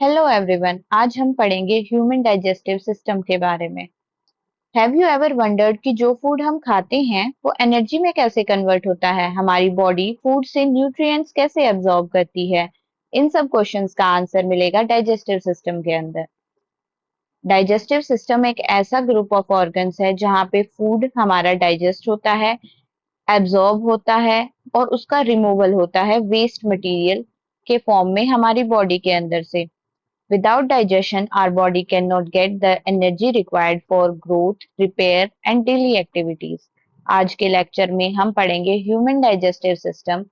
Hello everyone. आज हम पढ़ेंगे ह्यूमन डाइजेस्टिव सिस्टम के बारे में। हैव यू एवर वंडर्ड कि जो फूड हम खाते हैं वो एनर्जी में कैसे कन्वर्ट होता है? हमारी बॉडी फूड से न्यूट्रिएंट्स कैसे एब्जॉर्ब करती है? इन सब क्वेश्चंस का आंसर मिलेगा डाइजेस्टिव सिस्टम के अंदर। डाइजेस्टिव सिस्टम एक ऐसा ग्रुप ऑफ ऑर्गन्स है जहाँ पे फूड हमारा डाइजेस्ट होता है, एब्जॉर्ब होता है और उसका रिमूवल होता है वेस्ट मटेरियल के फॉर्म में हमारी बॉडी के अंदर से। Without digestion, our body cannot get the energy required for growth, repair and daily activities. आज के लेक्चर में हम पढ़ेंगे human digestive system,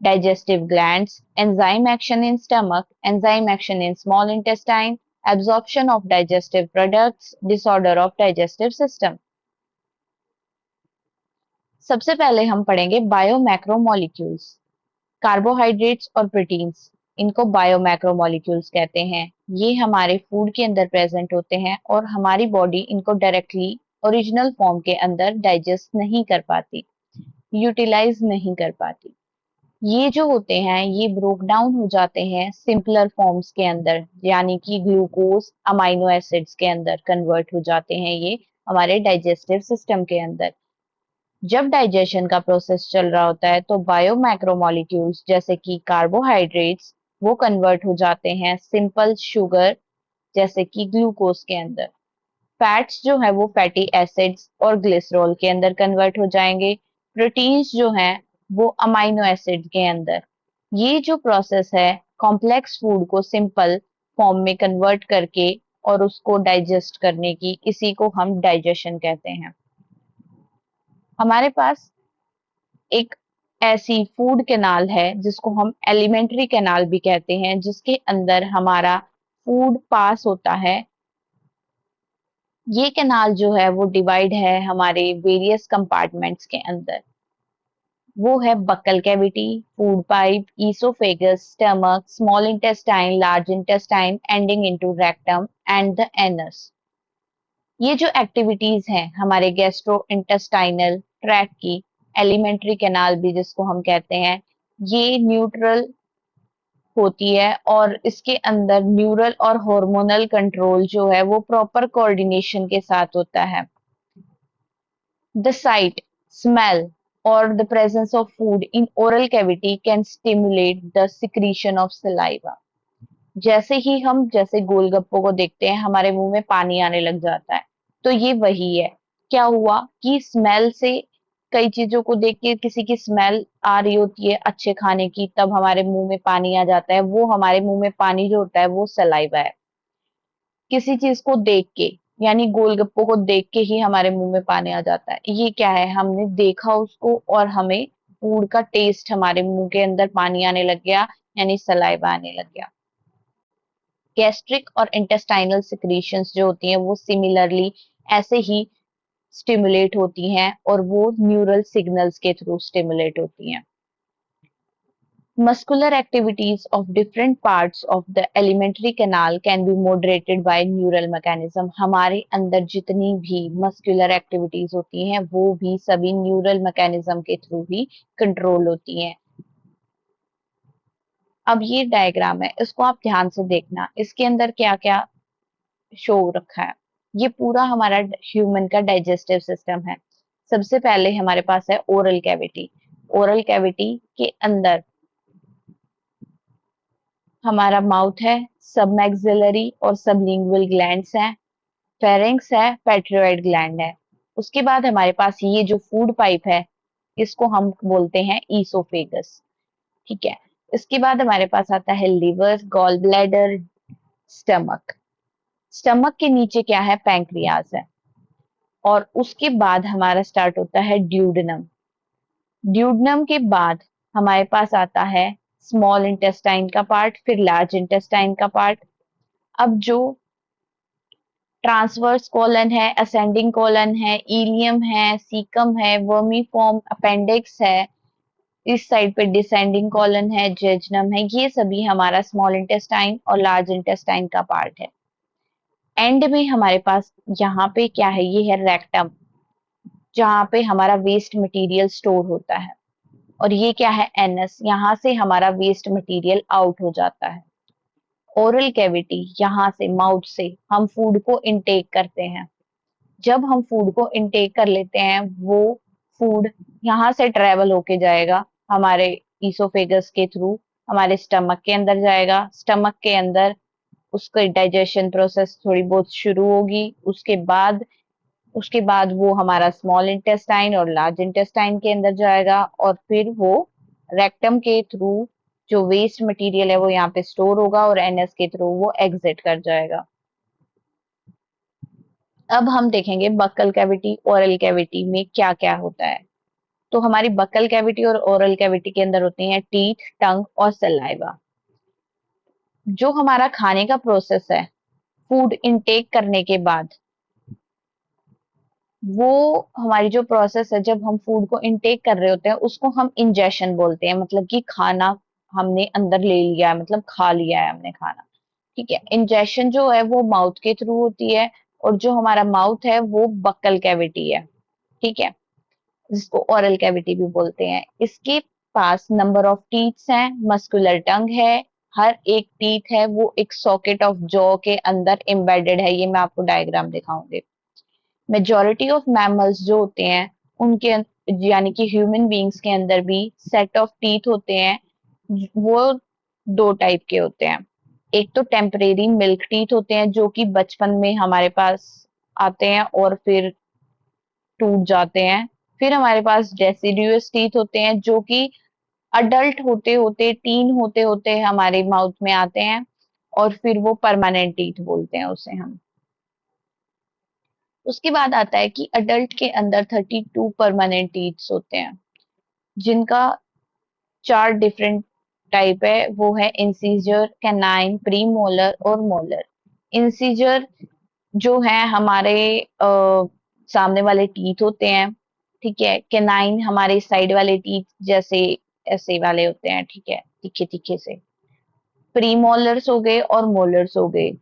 digestive glands, enzyme action in stomach, enzyme action in small intestine, absorption of digestive products, disorder of digestive system. सबसे पहले हम पढ़ेंगे बायोमैक्रोमोलिक्यूल्स। Carbohydrates और प्रोटीन्स, इनको बायोमैक्रोमोलिक्यूल्स कहते हैं। ये हमारे फूड के अंदर प्रेजेंट होते हैं और हमारी बॉडी इनको डायरेक्टली ओरिजिनल फॉर्म के अंदर डाइजेस्ट नहीं कर पाती, यूटिलाइज नहीं कर पाती। ये जो होते हैं ये ब्रोक डाउन हो जाते हैं सिंपलर फॉर्म्स के अंदर, यानी कि ग्लूकोज अमाइनो एसिड्स के अंदर कन्वर्ट हो जाते हैं ये हमारे डाइजेस्टिव सिस्टम के अंदर। जब डाइजेशन का प्रोसेस चल रहा होता है तो बायोमैक्रोमोलिक्यूल्स जैसे कि कार्बोहाइड्रेट्स वो कन्वर्ट हो जाते हैं सिंपल शुगर जैसे कि ग्लूकोज के अंदर। फैट्स जो है वो फैटी एसिड्स और ग्लिसरॉल के अंदर कन्वर्ट हो जाएंगे। प्रोटीन्स जो हैं वो अमाइनो एसिड के अंदर। ये जो प्रोसेस है कॉम्प्लेक्स फूड को सिंपल फॉर्म में कन्वर्ट करके और उसको डाइजेस्ट करने की, इसी को हम डाइजेशन कहते हैं। हमारे पास एक ऐसी फूड कैनाल है जिसको हम एलिमेंट्री कैनाल भी कहते हैं, जिसके अंदर हमारा फूड पास होता है। ये कैनाल जो है वो डिवाइड है हमारे वेरियस कंपार्टमेंट्स के अंदर। वो है buccal cavity, food pipe, oesophagus, stomach, small intestine, large intestine ending into rectum and the anus. ये जो एक्टिविटीज हैं हमारे गैस्ट्रो इंटेस्टाइनल ट्रैक्ट की, एलिमेंट्री कैनाल भी जिसको हम कहते हैं, ये न्यूट्रल होती है और इसके अंदर न्यूरल और हार्मोनल कंट्रोल जो है वो प्रॉपर कोऑर्डिनेशन के साथ होता है। द साइट, स्मेल और the presence of food in oral cavity can stimulate the secretion of saliva. जैसे ही हम जैसे गोलगप्पों को देखते हैं हमारे मुंह में पानी आने लग जाता है, तो ये वही है। क्या हुआ कि स्मेल से, कई चीजों को देख के किसी की स्मेल आ रही होती है अच्छे खाने की, तब हमारे मुंह में पानी आ जाता है। वो हमारे मुंह में पानी जो होता है वो सलाइवा है। किसी चीज को देख के, यानी गोलगप्पों को देख के ही हमारे मुंह में पानी आ जाता है। ये क्या है? हमने देखा उसको और हमें फूड का टेस्ट, हमारे मुंह के अंदर पानी आने लग गया, यानी सलाइवा आने लग गया। गैस्ट्रिक और इंटेस्टाइनल सिक्रीशंस जो होती हैं वो सिमिलरली ऐसे ही स्टिमुलेट होती हैं और वो न्यूरल सिग्नल्स के थ्रू स्टिमुलेट होती हैं। Muscular activities of different parts of the alimentary canal can be moderated by neural mechanism। हमारे अंदर जितनी भी मस्कुलर एक्टिविटीज होती हैं वो भी सभी न्यूरल मैकेनिज्म के थ्रू ही कंट्रोल होती हैं। अब ये डायग्राम है, इसको आप ध्यान से देखना, इसके अंदर क्या क्या शो रखा है। ये पूरा हमारा ह्यूमन का डाइजेस्टिव सिस्टम है। सबसे पहले हमारे पास है ओरल कैविटी। ओरल कैविटी के अंदर हमारा माउथ है, सबमैक्सिलरी और सबलिंगुअल ग्लैंड्स हैं, फेरिंक्स है, पैट्रियोइड ग्लैंड है। उसके बाद हमारे पास ये जो फूड पाइप है इसको हम बोलते हैं ईसोफेगस। ठीक है। इसके बाद हमारे पास आता है liver, gall bladder, stomach. Stomach के नीचे क्या है? पैंक्रियाज है। और उसके बाद हमारा स्टार्ट होता है ड्यूडेनम। ड्यूडेनम के बाद हमारे पास आता है स्मॉल इंटेस्टाइन का पार्ट, फिर लार्ज इंटेस्टाइन का पार्ट। अब जो ट्रांसवर्स कॉलन है, असेंडिंग कॉलन है, इलियम है, सीकम है, वर्मीफॉर्म अपेंडिक्स है, इस साइड पे डिसेंडिंग कॉलन है, जेजनम है, ये सभी हमारा स्मॉल इंटेस्टाइन और लार्ज इंटेस्टाइन का पार्ट है। एंड में हमारे पास यहाँ पे क्या है? ये है रेक्टम, जहाँ पे हमारा वेस्ट मटेरियल स्टोर होता है। और ये क्या है? एनस, यहाँ से हमारा वेस्ट मटेरियल आउट हो जाता है। ओरल कैविटी, यहाँ से माउथ से हम फूड को इनटेक करते हैं। जब हम फूड को इनटेक कर लेते हैं, वो फूड यहाँ से ट्रेवल होके जाएगा हमारे ईसोफेगस के थ्रू, हमारे स्टमक के अंदर जाएगा। स्टमक के अंदर उसका डाइजेशन प्रोसेस थोड़ी बहुत शुरू होगी। उसके बाद वो हमारा स्मॉल इंटेस्टाइन और लार्ज इंटेस्टाइन के अंदर जाएगा, और फिर वो रेक्टम के थ्रू जो वेस्ट मटेरियल है वो यहाँ पे स्टोर होगा और एनएस के थ्रू वो एग्जिट कर जाएगा। अब हम देखेंगे बक्कल कैविटी, ओरल कैविटी में क्या क्या होता है। तो हमारी बक्कल कैविटी और ओरल कैविटी के अंदर होती हैं टीथ, टंग और सलाइवा। जो हमारा खाने का प्रोसेस है, फूड इनटेक करने के बाद, वो हमारी जो प्रोसेस है, जब हम फूड को इनटेक कर रहे होते हैं उसको हम इंजेशन बोलते हैं। मतलब कि खाना हमने अंदर ले लिया है, मतलब खा लिया है हमने खाना। ठीक है, इंजेशन जो है वो माउथ के थ्रू होती है, और जो हमारा माउथ है वो बक्कल कैविटी है। ठीक है, जिसको ओरल कैविटी भी बोलते हैं। इसके पास नंबर ऑफ टीथ्स हैं, मस्कुलर टंग है। हर एक टीथ है वो एक सॉकेट ऑफ जॉ के अंदर एम्बेडेड है। ये मैं आपको डायग्राम दिखाऊंगी। मेजॉरिटी ऑफ मैमल्स जो होते हैं उनके यानी कि ह्यूमन बींग्स के अंदर भी सेट ऑफ टीथ होते हैं। वो दो टाइप के होते हैं। एक तो टेम्परेरी मिल्क टीथ होते हैं, जो कि बचपन में हमारे पास आते हैं और फिर टूट जाते हैं। फिर हमारे पास डेसिडुअस टीथ होते हैं, जो कि अडल्ट होते होते, टीन होते होते हमारे माउथ में आते हैं, और फिर वो परमानेंट टीथ बोलते हैं उसे हम। उसके बाद आता है कि अडल्ट के अंदर 32 परमानेंट टीथ्स होते हैं, जिनका चार डिफरेंट टाइप है। वो है इंसीजर, कैनाइन, प्री मोलर और मोलर। इंसीजर जो है हमारे सामने वाले टीथ होते हैं। ठीक है, कैनाइन हमारे साइड वाले टीथ जैसे ऐसे वाले होते हैं। ठीक है, तीखे तीखे से। प्री मोलर्स हो गए और मोलर्स हो गए।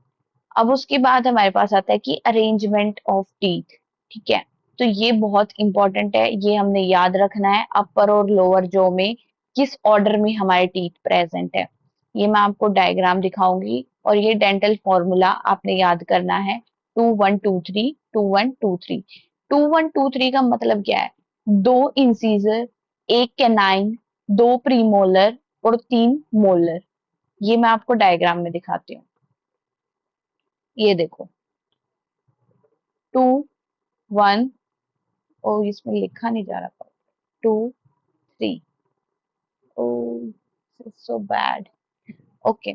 अब उसके बाद हमारे पास आता है कि अरेंजमेंट ऑफ टीथ। ठीक है, तो ये बहुत इंपॉर्टेंट है, ये हमने याद रखना है। अपर और लोअर जॉ में किस ऑर्डर में हमारे टीथ प्रेजेंट है, ये मैं आपको डायग्राम दिखाऊंगी। और ये डेंटल फॉर्मूला आपने याद करना है, 2123 2123। 2123 का मतलब क्या है? दो इंसीजर, एक कैनाइन, दो प्रीमोलर और तीन मोलर। ये मैं आपको डायग्राम में दिखाती हूँ। ये देखो, 2 1, ओ इसमें लिखा नहीं जा रहा, 2 3। ओ सो बैड। ओके,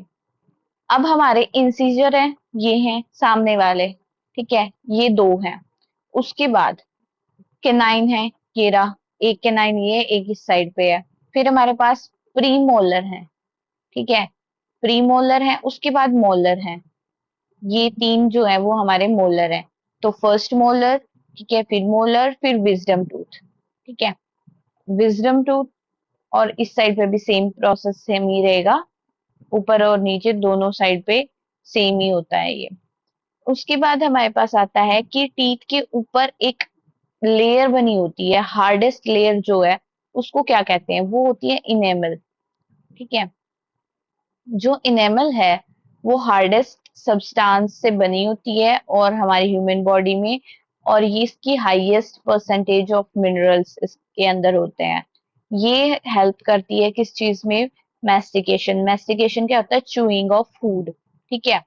अब हमारे इंसीजर हैं, ये हैं सामने वाले। ठीक है, ये दो हैं। उसके बाद केनाइन है, ये रहा। एक केनाइन ये है, एक इस साइड पे है। फिर हमारे पास प्रीमोलर है। ठीक है, प्रीमोलर है, उसके बाद मोलर है। ये तीन जो है वो हमारे मोलर हैं। तो फर्स्ट मोलर, ठीक है, फिर मोलर, फिर विजडम टूथ। ठीक है, विजडम टूथ, और इस साइड पे भी सेम प्रोसेस सेम ही रहेगा। ऊपर और नीचे दोनों साइड पे सेम ही होता है ये। उसके बाद हमारे पास आता है कि टीथ के ऊपर एक लेयर बनी होती है, हार्डेस्ट लेयर जो है उसको क्या कहते हैं? वो होती है इनेमल। ठीक है, जो इनेमल है वो हार्डेस्ट सब्सटेंस से बनी होती है और हमारी ह्यूमन बॉडी में, और ये इसकी हाईएस्ट परसेंटेज ऑफ मिनरल्स इसके अंदर होते हैं। ये हेल्प करती है किस चीज में? मैस्टिकेशन। मैस्टिकेशन क्या होता है? Chewing of food. ठीक है,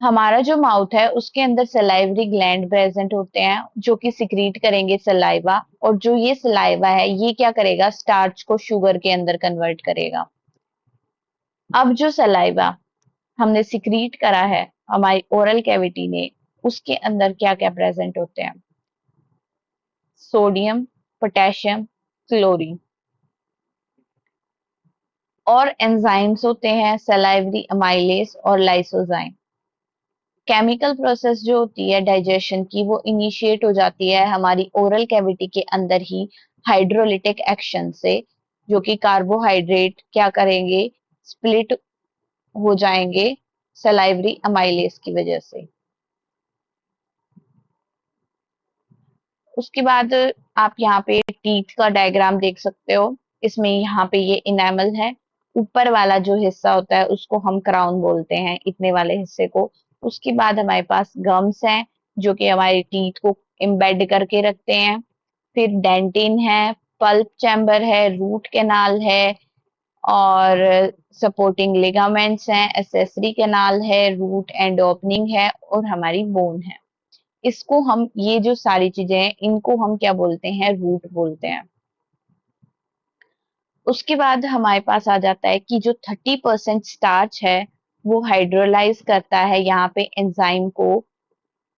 हमारा जो माउथ है उसके अंदर सलाइवरी ग्लैंड प्रेजेंट होते हैं, जो कि सिक्रीट करेंगे सलाइवा, और जो ये सलाइवा है ये क्या करेगा? स्टार्च को शुगर के अंदर कन्वर्ट करेगा। अब जो सलाइवा हमने सिक्रीट करा है हमारी ओरल कैविटी ने, उसके अंदर क्या क्या प्रेजेंट होते हैं? सोडियम, पोटेशियम, क्लोरीन, और एंजाइम्स होते हैं सलाइवरी अमाइलेज और लाइसोजाइम। केमिकल प्रोसेस जो होती है डाइजेशन की, वो इनिशिएट हो जाती है हमारी ओरल कैविटी के अंदर ही, हाइड्रोलिटिक एक्शन से, जो कि कार्बोहाइड्रेट क्या करेंगे? स्प्लिट हो जाएंगे सलाइवरी अमाइलेज की वजह से। उसके बाद आप यहाँ पे टीथ का डायग्राम देख सकते हो। इसमें यहाँ पे ये इनेमल है, ऊपर वाला जो हिस्सा होता है उसको हम क्राउन बोलते हैं, इतने वाले हिस्से को। उसके बाद हमारे पास गम्स हैं जो कि हमारे टीथ को एम्बेड करके रखते हैं। फिर डेंटिन है, पल्प चैम्बर है, रूट कैनाल है, और सपोर्टिंग लिगामेंट्स हैं, एसेसरी कैनाल है, रूट एंड ओपनिंग है, और हमारी बोन है। इसको हम, ये जो सारी चीजें हैं, इनको हम क्या बोलते हैं, रूट बोलते हैं। उसके बाद हमारे पास आ जाता है कि जो 30% स्टार्च है वो हाइड्रोलाइज करता है यहाँ पे एंजाइम को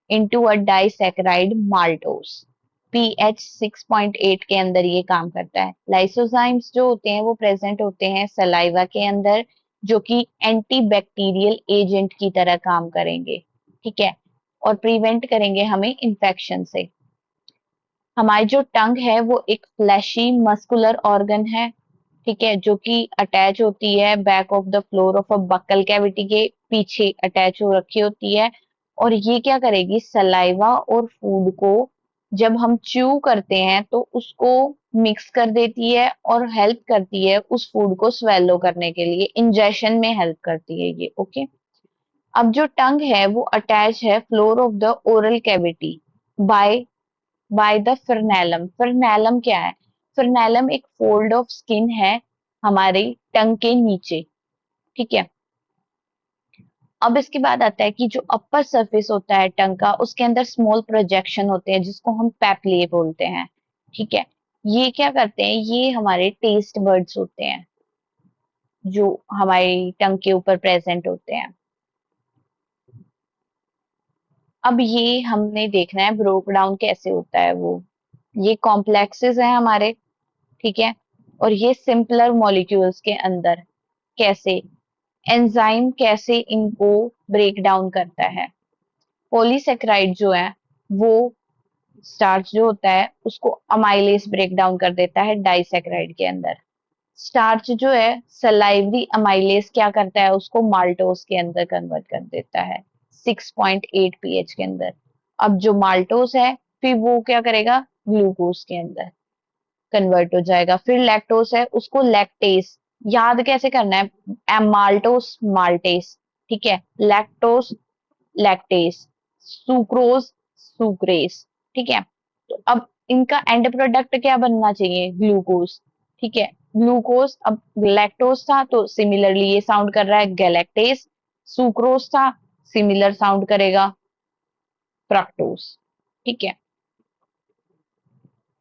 into a disaccharide maltose. PH 6.8 के अंदर ये काम करता है। लाइसोजाइम्स जो होते हैं वो प्रेजेंट होते हैं सलाइवा के अंदर, जो कि एंटीबैक्टीरियल एजेंट की तरह काम करेंगे, ठीक है, और प्रिवेंट करेंगे हमें इन्फेक्शन से। हमारी जो टंग है वो एक फ्लैशी मस्कुलर ऑर्गन है, ठीक है, जो कि अटैच होती है back of the floor of a buccal cavity के पीछे अटैच हो रखी होती है। और ये क्या करेगी, सलाइवा और फूड को जब हम च्यू करते हैं तो उसको मिक्स कर देती है और हेल्प करती है उस फूड को स्वेलो करने के लिए, इंजेशन में हेल्प करती है ये, ओके। अब जो टंग है वो अटैच है floor of the oral cavity by by the frenulum. Frenulum क्या है? फ्रेनेलम एक फोल्ड ऑफ स्किन है हमारे टंग के नीचे, ठीक है। अब इसके बाद आता है कि जो अपर सरफेस होता है टंग का, उसके अंदर स्मॉल प्रोजेक्शन होते हैं जिसको हम पैपले बोलते हैं, ठीक है। ये क्या करते हैं, ये हमारे टेस्ट बर्ड्स होते हैं जो हमारी टंग के ऊपर प्रेजेंट होते हैं। अब ये हमने देखना है ब्रोक डाउन कैसे होता है वो। ये कॉम्प्लेक्सेस हैं हमारे, ठीक है, और ये सिंपलर मॉलिक्यूल्स के अंदर कैसे एंजाइम कैसे इनको ब्रेक डाउन करता है। पॉलीसेकेराइड जो है वो स्टार्च जो होता है उसको अमाइलेज ब्रेक डाउन कर देता है डाइसेकेराइड के अंदर। स्टार्च जो है सलाइवरी अमाइलेज क्या करता है, उसको माल्टोस के अंदर कन्वर्ट कर देता है 6.8 पीएच के अंदर। अब जो माल्टोस है फिर वो क्या करेगा, ग्लूकोज के अंदर कन्वर्ट हो जाएगा। फिर लैक्टोस है, उसको लैक्टेस, याद कैसे करना है, माल्टोस माल्टेस, ठीक है, लैक्टोस लैक्टेस, सुक्रोज सुक्रेस, ठीक है। तो अब इनका एंड प्रोडक्ट क्या बनना चाहिए, ग्लूकोज, ठीक है। ग्लूकोज, अब लैक्टोज था तो सिमिलरली ये साउंड कर रहा है गैलेक्टेस, सुक्रोज था सिमिलर साउंड करेगा फ्रक्टोज, ठीक है।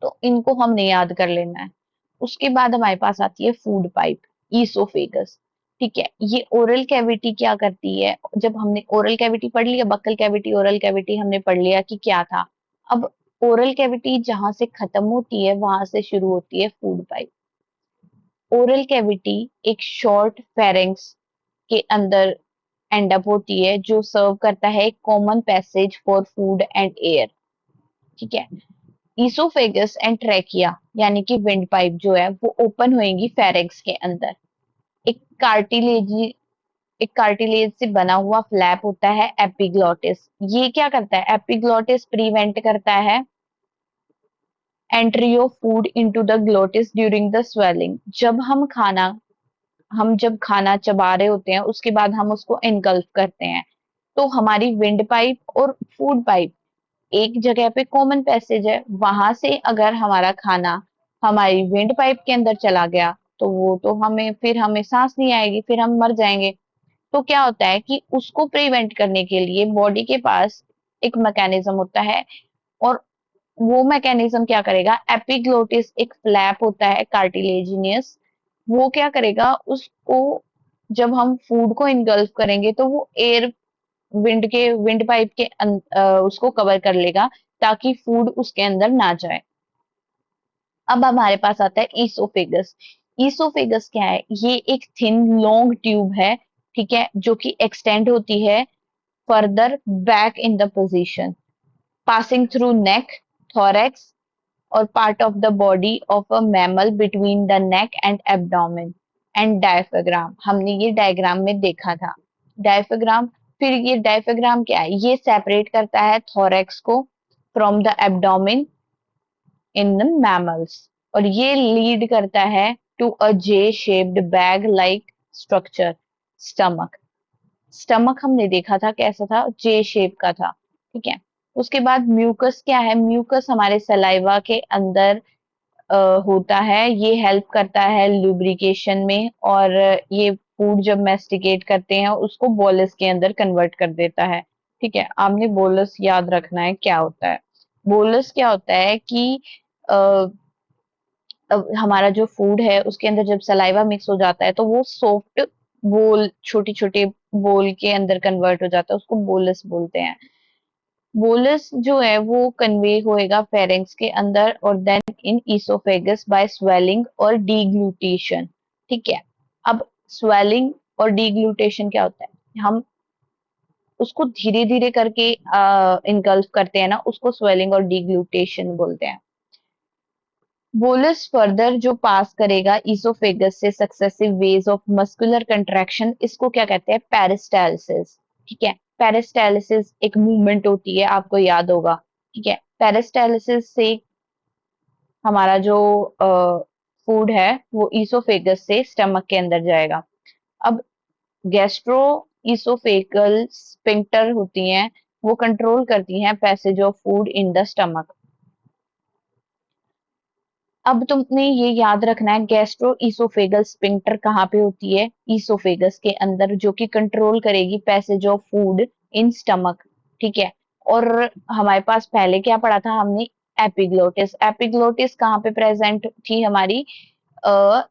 तो इनको हमने याद कर लेना है। उसके बाद हमारे पास आती है फूड पाइप, ईसोफेगस, ठीक है। ये ओरल कैविटी क्या करती है, जब हमने ओरल कैविटी पढ़ लिया, बक्कल कैविटी ओरल कैविटी हमने पढ़ लिया कि क्या था। अब ओरल कैविटी जहां से खत्म होती है वहां से शुरू होती है फूड पाइप। ओरल कैविटी एक शॉर्ट फेरेंक्स के अंदर एंड अप होती है जो सर्व करता है common passage for food and air, ठीक है। ईसोफेगस एंड ट्रैकिया यानी कि विंड पाइप जो है वो ओपन होएंगी फेरेंक्स के अंदर। एक कार्टिलेज एक कार्टिलेज से बना हुआ फ्लैप होता है एपिग्लॉटिस। ये क्या करता है, एपिग्लॉटिस प्रिवेंट करता है entry of food into the glottis during the swelling. जब खाना चबा रहे होते हैं उसके बाद हम उसको इनगल्फ करते हैं, तो हमारी विंड पाइप और फूड पाइप एक जगह पे कॉमन पैसेज है, वहां से अगर हमारा खाना हमारी विंड पाइप के अंदर चला गया तो वो तो हमें सांस नहीं आएगी, फिर हम मर जाएंगे। तो क्या होता है कि उसको प्रिवेंट करने के लिए बॉडी के पास एक मैकेनिज्म होता है, और वो मैकेनिज्म क्या करेगा, एपिग्लोटिस एक फ्लैप होता है कार्टिलेजिनियस, वो क्या करेगा उसको, जब हम फूड को इनगल्फ करेंगे तो वो एयर विंड पाइप के उसको कवर कर लेगा ताकि फूड उसके अंदर ना जाए। अब हमारे पास आता है ईसोफेगस। ईसोफेगस क्या है, ये एक थिन लॉन्ग ट्यूब है, ठीक है, जो कि एक्सटेंड होती है further back in the position, passing through neck, thorax और part of the body of a mammal between the neck and abdomen and diaphragm. हमने ये डायग्राम में देखा था डायफ्राम। फिर ये डायफ्राम क्या है, ये सेपरेट करता है थोरैक्स को from the abdomen in the mammals, और ये लीड करता है to a J shaped bag like structure, stomach. Stomach हमने देखा था कैसा था, जे शेप का था, ठीक है। उसके बाद म्यूकस क्या है, म्यूकस हमारे सलाइवा के अंदर होता है, ये हेल्प करता है लुब्रिकेशन में, और ये फूड जब मेस्टिकेट करते हैं उसको बोलस के अंदर कन्वर्ट कर देता है, ठीक है। आपने बोलस याद रखना है क्या होता है। बोलस क्या होता है कि अ, अब हमारा जो फूड है उसके अंदर जब सलाइवा मिक्स हो जाता है तो वो सॉफ्ट बोल, छोटे छोटे बोल के अंदर कन्वर्ट हो जाता है, उसको बोलस बोलते हैं। बोलस जो है वो कन्वे होएगा फेरेंक्स के अंदर और then in oesophagus bye swelling और डीग्लूटेशन, ठीक है। अब स्वेलिंग और डीग्लूटेशन क्या होता है, हम उसको धीरे धीरे करके इनगल्फ करते हैं ना, उसको स्वेलिंग और डीग्लूटेशन बोलते हैं। बोलस फर्दर जो पास करेगा ईसोफेगस से successive ways of muscular contraction, इसको क्या कहते हैं, पेरिस्टालसिस, ठीक है। पेरिस्टालसिस एक मूवमेंट होती है, आपको याद होगा, ठीक है। पेरिस्टालसिस से हमारा जो फूड है वो ईसोफेगस से स्टमक के अंदर जाएगा। अब गैस्ट्रो ईसोफेगल स्पिंक्टर होती हैं, वो कंट्रोल करती हैं passage of food in the stomach. अब तुमने ये याद रखना है गैस्ट्रो ईसोफेगल स्पिंक्टर कहाँ पे होती है, ईसोफेगस के अंदर, जो कि कंट्रोल करेगी passage of food in stomach, ठीक है। और हमारे पास पहले क्या पढ़ा था हमने, एपिग्लोटिस। एपिग्लोटिस कहाँ पे प्रेजेंट थी हमारी,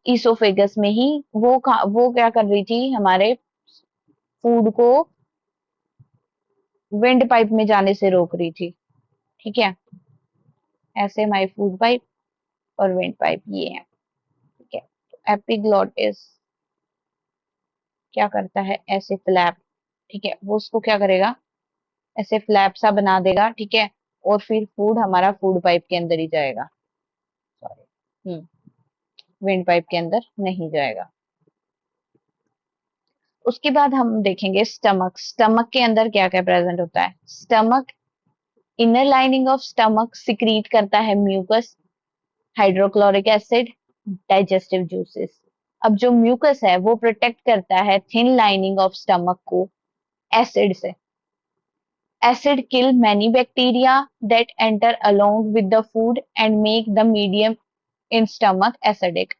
ईसोफेगस में ही। वो क्या कर रही थी, हमारे फूड को विंड पाइप में जाने से रोक रही थी, ठीक है। ऐसे हमारी फूड पाइप और विंड पाइप ये है, ठीक है। एपिग्लोटिस क्या करता है, ऐसे फ्लैप, ठीक है, वो उसको क्या करेगा, ऐसे फ्लैप सा बना देगा, ठीक है। और फिर फूड हमारा फूड पाइप के अंदर ही जाएगा, सॉरी, विंड पाइप के अंदर नहीं जाएगा। उसके बाद हम देखेंगे स्टमक। स्टमक के अंदर क्या क्या प्रेजेंट होता है, stomach, inner lining of stomach secrete करता है mucus, hydrochloric acid, digestive juices. अब जो म्यूकस है वो प्रोटेक्ट करता है थिन लाइनिंग ऑफ स्टमक को एसिड से। Acid kill many bacteria that enter along with the food and make the medium in stomach acidic.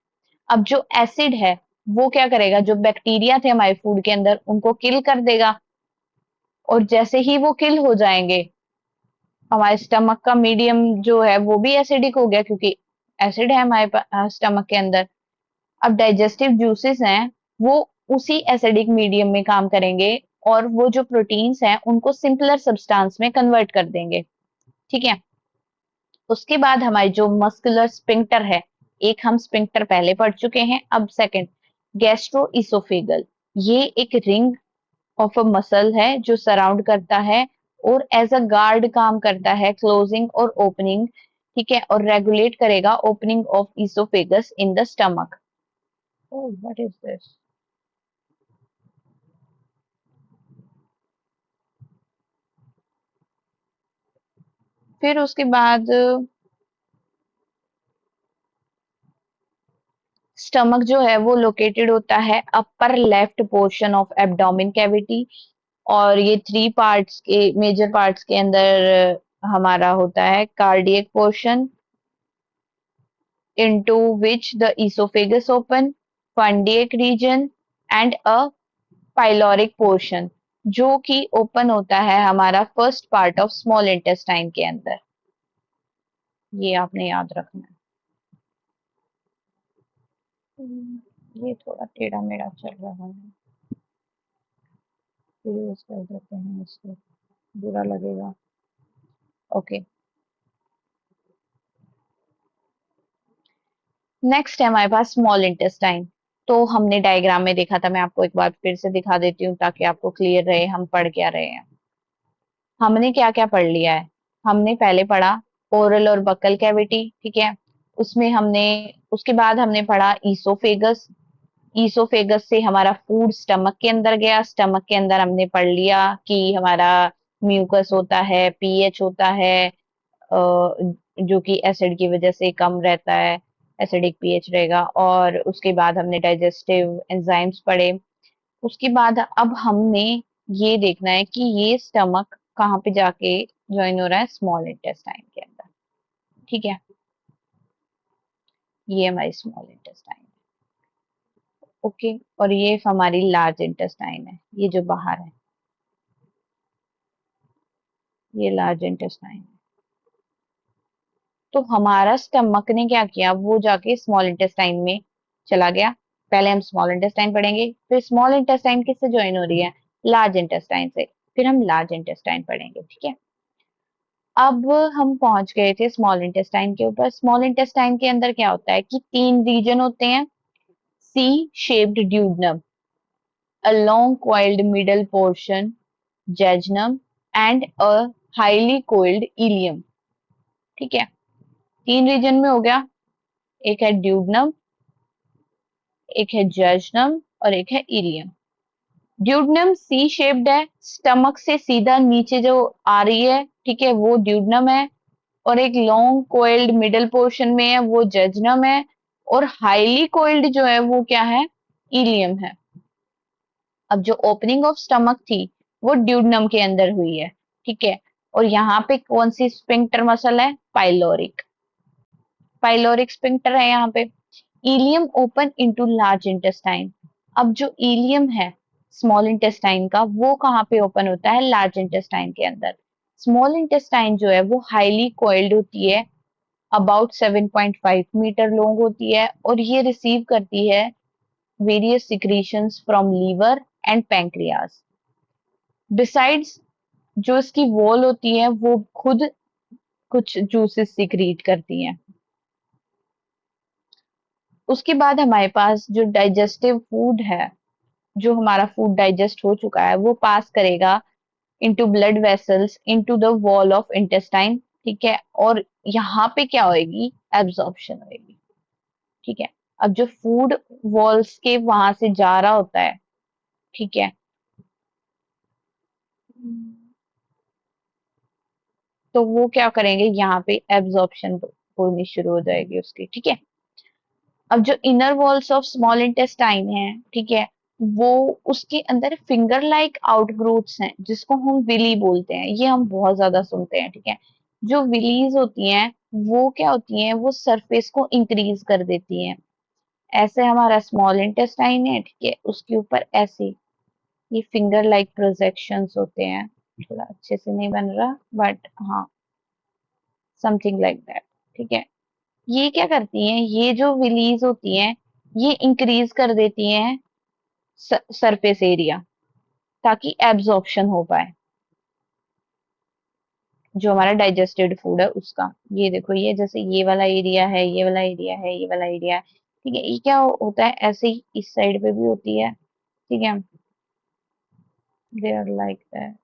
अब जो एसिड है वो क्या करेगा, जो बैक्टीरिया थे हमारे फूड के अंदर उनको किल कर देगा, और जैसे ही वो किल हो जाएंगे हमारे स्टमक का मीडियम जो है वो भी एसिडिक हो गया, क्योंकि एसिड है हमारे स्टमक के अंदर। अब डाइजेस्टिव जूसेस हैं वो उसी एसिडिक मीडियम में काम करेंगे और वो जो प्रोटीन्स हैं उनको सिंपलर सब्सटेंस में कन्वर्ट कर देंगे, ठीक है। उसके बाद हमारी जो मस्कुलर स्पिंक्टर है, एक हम स्पिंक्टर पहले पढ़ चुके हैं, अब सेकंड गैस्ट्रो इसोफेगल। ये एक रिंग ऑफ अ मसल है जो सराउंड करता है और एज अ गार्ड काम करता है, क्लोजिंग और ओपनिंग, ठीक है, और रेगुलेट करेगा opening of oesophagus in the stomach. Oh what is this. फिर उसके बाद स्टमक जो है वो लोकेटेड होता है upper left portion of abdomen cavity, और ये थ्री पार्ट्स के, मेजर पार्ट्स के अंदर हमारा होता है cardiac portion, into which the esophagus open, fundiac region and a pyloric portion, जो कि ओपन होता है हमारा first part of small intestine के अंदर। ये आपने याद रखना है। ये थोड़ा टेढ़ा मेढ़ा चल रहा है, फिर यूज कर देते हैं इसको, बुरा लगेगा। ओके, नेक्स्ट है हमारे पास स्मॉल इंटेस्टाइन। तो हमने डायग्राम में देखा था, मैं आपको एक बार फिर से दिखा देती हूँ ताकि आपको क्लियर रहे हम पढ़ क्या रहे हैं। हमने क्या क्या पढ़ लिया है, हमने पहले पढ़ा ओरल और बकल कैविटी, ठीक है। उसमें हमने, उसके बाद हमने पढ़ा ईसोफेगस। ईसोफेगस से हमारा फूड स्टमक के अंदर गया, स्टमक के अंदर हमने पढ़ लिया कि हमारा म्यूकस होता है, पीएच होता है, जो कि एसिड की वजह से कम रहता है, एसिडिक पीएच रहेगा। और उसके बाद हमने डाइजेस्टिव एंजाइम्स पढ़े। उसके बाद अब हमने ये देखना है कि ये स्टमक कहाँ पे जाके ज्वाइन हो रहा है, स्मॉल इंटेस्टाइन के अंदर। ठीक है, ये हमारी स्मॉल इंटेस्टाइन। ओके, और ये हमारी लार्ज इंटेस्टाइन है, ये जो बाहर है, ये लार्ज इंटेस्टाइन है। तो हमारा स्टमक ने क्या किया, वो जाके स्मॉल इंटेस्टाइन में चला गया। पहले हम स्मॉल इंटेस्टाइन पढ़ेंगे, फिर स्मॉल इंटेस्टाइन किससे ज्वाइन हो रही है, लार्ज इंटेस्टाइन से, फिर हम लार्ज इंटेस्टाइन पढ़ेंगे। ठीक है, अब हम पहुंच गए थे स्मॉल इंटेस्टाइन के ऊपर। स्मॉल इंटेस्टाइन के अंदर क्या होता है कि 3 रीजन होते हैं। C shaped duodenum, a long coiled middle portion, jejunum, and a highly coiled ileum। ठीक है, 3 रीजन में हो गया, एक है ड्यूडनम, एक है जैजनम और एक है इलियम। ड्यूडनम सी शेप्ड है, स्टमक से सीधा नीचे जो आ रही है, ठीक है, वो ड्यूडनम है। और एक लॉन्ग कोइल्ड मिडल पोर्शन में है, वो जैजनम है। और हाईली कोइल्ड जो है वो क्या है, इलियम है। अब जो ओपनिंग ऑफ स्टमक थी वो ड्यूडनम के अंदर हुई है। ठीक है, और यहाँ पे कौन सी स्पिंक्टर मसल है, पाइलोरिक, पाइलोरिक स्पिंक्टर है यहाँ पे। Ileum open into large intestine. अब जो इलियम है स्मॉल इंटेस्टाइन का, वो कहाँ पे ओपन होता है, लार्ज इंटेस्टाइन के अंदर। स्मॉल इंटेस्टाइन जो है वो हाईली कोइल्ड होती है, अबाउट 7.5 मीटर लॉन्ग होती है, और ये रिसीव करती है various secretions from liver and pancreas. Besides जो इसकी वॉल होती है वो खुद कुछ जूसेस सिक्रीट करती हैं। उसके बाद हमारे पास जो डाइजेस्टिव फूड है, जो हमारा फूड डाइजेस्ट हो चुका है, वो पास करेगा into blood vessels into the wall of intestine. ठीक है, और यहाँ पे क्या होएगी, एब्जॉर्प्शन होएगी। ठीक है, अब जो फूड वॉल्स के वहां से जा रहा होता है, ठीक है, तो वो क्या करेंगे, यहाँ पे एब्जॉर्प्शन होनी शुरू हो जाएगी उसकी। ठीक है, अब जो inner walls of small intestine है, ठीक है, वो उसके अंदर फिंगर लाइक आउटग्रोथ्स हैं, जिसको हम विली बोलते हैं। ये हम बहुत ज्यादा सुनते हैं। ठीक है, जो विलीज होती हैं वो क्या होती हैं, वो सरफेस को इंक्रीज कर देती हैं। ऐसे हमारा स्मॉल इंटेस्टाइन है, ठीक है, उसके ऊपर ऐसे ये फिंगर लाइक प्रोजेक्शंस होते हैं। थोड़ा अच्छे से नहीं बन रहा, बट हाँ, समथिंग लाइक दैट। ठीक है, ये क्या करती हैं, ये जो विलीज होती हैं, ये इंक्रीज कर देती हैं सरफेस एरिया, ताकि एब्जॉर्प्शन हो पाए जो हमारा डाइजेस्टेड फूड है उसका। ये देखो, ये जैसे ये वाला एरिया है, ये वाला एरिया है, ये वाला एरिया है। ठीक है, ये क्या होता है, ऐसे ही इस साइड पे भी होती है। ठीक है, दे आर लाइक दैट।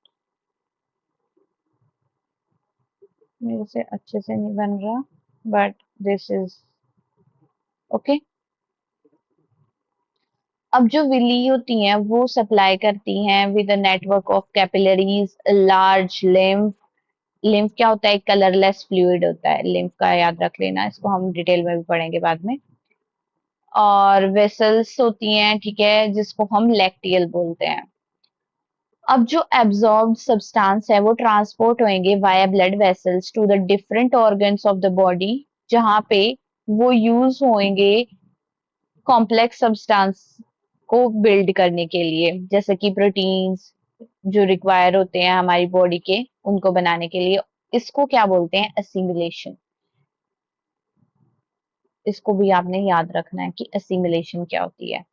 मेरे से अच्छे से नहीं बन रहा, बट दिस इज ओके। अब जो विली होती हैं वो सप्लाई करती हैं with a network of capillaries, large lymph. Lymph क्या होता है, एक कलरलेस फ्लूइड होता है लिम्फ का, याद रख लेना, इसको हम डिटेल में भी पढ़ेंगे बाद में। और वेसल्स होती हैं, ठीक है, जिसको हम लैक्टियल बोलते हैं। अब जो एब्जॉर्ब्ड सब्सटेंस है वो ट्रांसपोर्ट होंगे via blood vessels to the different organs of the body, जहां पे वो यूज होंगे कॉम्प्लेक्स सब्सटेंस को बिल्ड करने के लिए, जैसे कि प्रोटीन्स जो रिक्वायर होते हैं हमारी बॉडी के, उनको बनाने के लिए। इसको क्या बोलते हैं, असिमिलेशन। इसको भी आपने याद रखना है कि असिमिलेशन क्या होती है।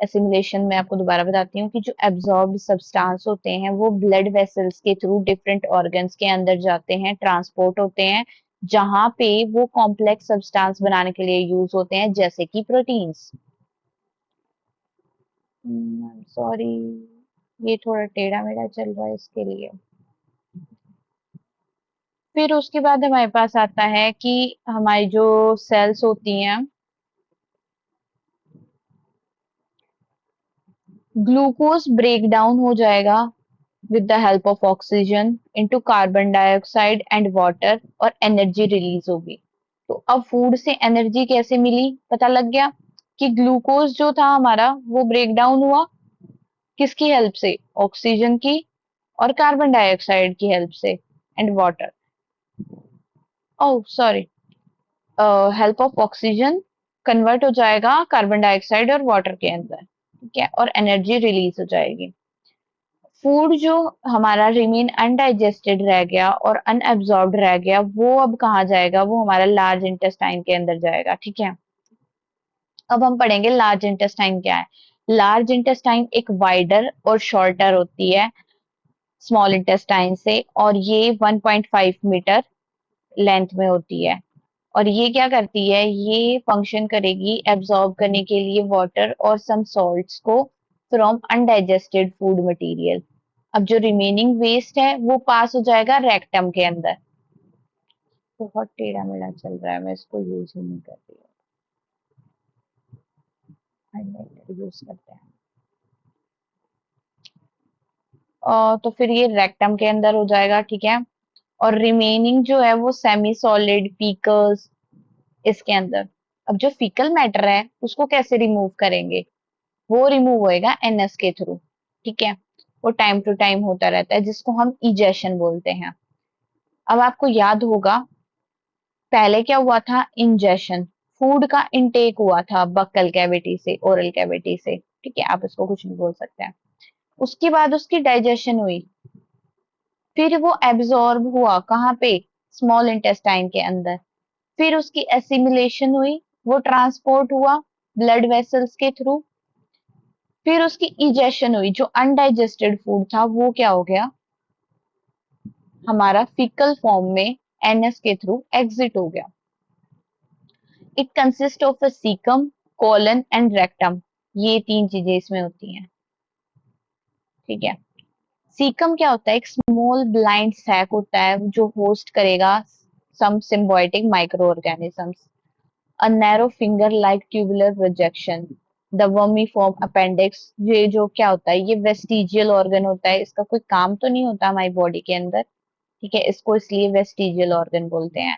असिमिलेशन में आपको दोबारा बताती हूँ कि जो एब्जॉर्ब्ड सब्सटेंस होते हैं वो ब्लड वेसल्स के थ्रू डिफरेंट ऑर्गन्स के अंदर जाते हैं, ट्रांसपोर्ट होते हैं, जहां पे वो कॉम्प्लेक्स सब्सटेंस बनाने के लिए यूज होते हैं, जैसे कि प्रोटीन्स। सॉरी, ये थोड़ा टेढ़ा मेढ़ा चल रहा है इसके लिए। फिर उसके बाद हमारे पास आता है कि हमारी जो सेल्स होती हैं, ग्लूकोज ब्रेक डाउन हो जाएगा with the help of oxygen into carbon dioxide and water, और एनर्जी रिलीज होगी। तो अब फूड से एनर्जी कैसे मिली पता लग गया कि ग्लूकोज जो था हमारा वो ब्रेक डाउन हुआ किसकी हेल्प से, ऑक्सीजन की और कार्बन डाइऑक्साइड की हेल्प से and water, oh sorry, help of oxygen convert हो जाएगा कार्बन डाइऑक्साइड और वाटर के अंदर, ठीक है, और एनर्जी रिलीज हो जाएगी। फूड जो हमारा रिमेन अनडाइजेस्टेड रह गया और अनएब्जॉर्ब्ड रह गया वो अब कहाँ जाएगा, वो हमारा लार्ज इंटेस्टाइन के अंदर जाएगा, ठीक है। अब हम पढ़ेंगे लार्ज इंटेस्टाइन क्या है। लार्ज इंटेस्टाइन एक वाइडर और शॉर्टर होती है स्मॉल इंटेस्टाइन से, और ये 1.5 मीटर लेंथ में होती है। और ये क्या करती है, ये फंक्शन करेगी एब्जॉर्ब करने के लिए वाटर और सम सॉल्ट्स को फ्रॉम अनडाइजेस्टेड फूड मटेरियल। अब जो रिमेनिंग वेस्ट है वो पास हो जाएगा रेक्टम के अंदर। बहुत टेढ़ा मेढ़ा चल रहा है, मैं इसको यूज ही नहीं कर रही हूँ, हाइलाइटर यूज करते हैं। तो फिर ये रेक्टम के अंदर हो जाएगा, ठीक है। और रिमेनिंग जो है वो सेमी सॉलिड फीकल्स इसके अंदर। अब जो फीकल मैटर है उसको कैसे रिमूव करेंगे, वो रिमूव होएगा एनएस के थ्रू, ठीक है। वो टाइम टू टाइम होता रहता है जिसको हम इजेशन बोलते हैं। अब आपको याद होगा पहले क्या हुआ था, इंजेशन, फूड का इनटेक हुआ था बक्कल कैविटी से, ओरल कैविटी से, ठीक है, आप इसको कुछ भी बोल सकते हैं। उसके बाद उसकी डाइजेशन हुई, फिर वो एब्जॉर्ब हुआ कहाँ पे, स्मॉल इंटेस्टाइन के अंदर। फिर उसकी एसिमिलेशन हुई, वो ट्रांसपोर्ट हुआ ब्लड वेसल्स के थ्रू। फिर उसकी इजेशन हुई, जो अनडाइजेस्टेड फूड था वो क्या हो गया, हमारा फीकल फॉर्म में एनएस के थ्रू एग्जिट हो गया। It consist of a caecum, colon and rectum, ये तीन चीजें इसमें होती हैं, ठीक है। सीकम क्या होता है, एक स्मॉल ब्लाइंड सैक होता है जो होस्ट करेगा some symbiotic microorganisms. A narrow finger like tubular projection, the vermiform appendix, ये जो क्या होता है, ये वेस्टिजियल ऑर्गन होता है, इसका कोई काम तो नहीं होता हमारी बॉडी के अंदर, ठीक है, इसको इसलिए वेस्टिजियल ऑर्गन बोलते हैं।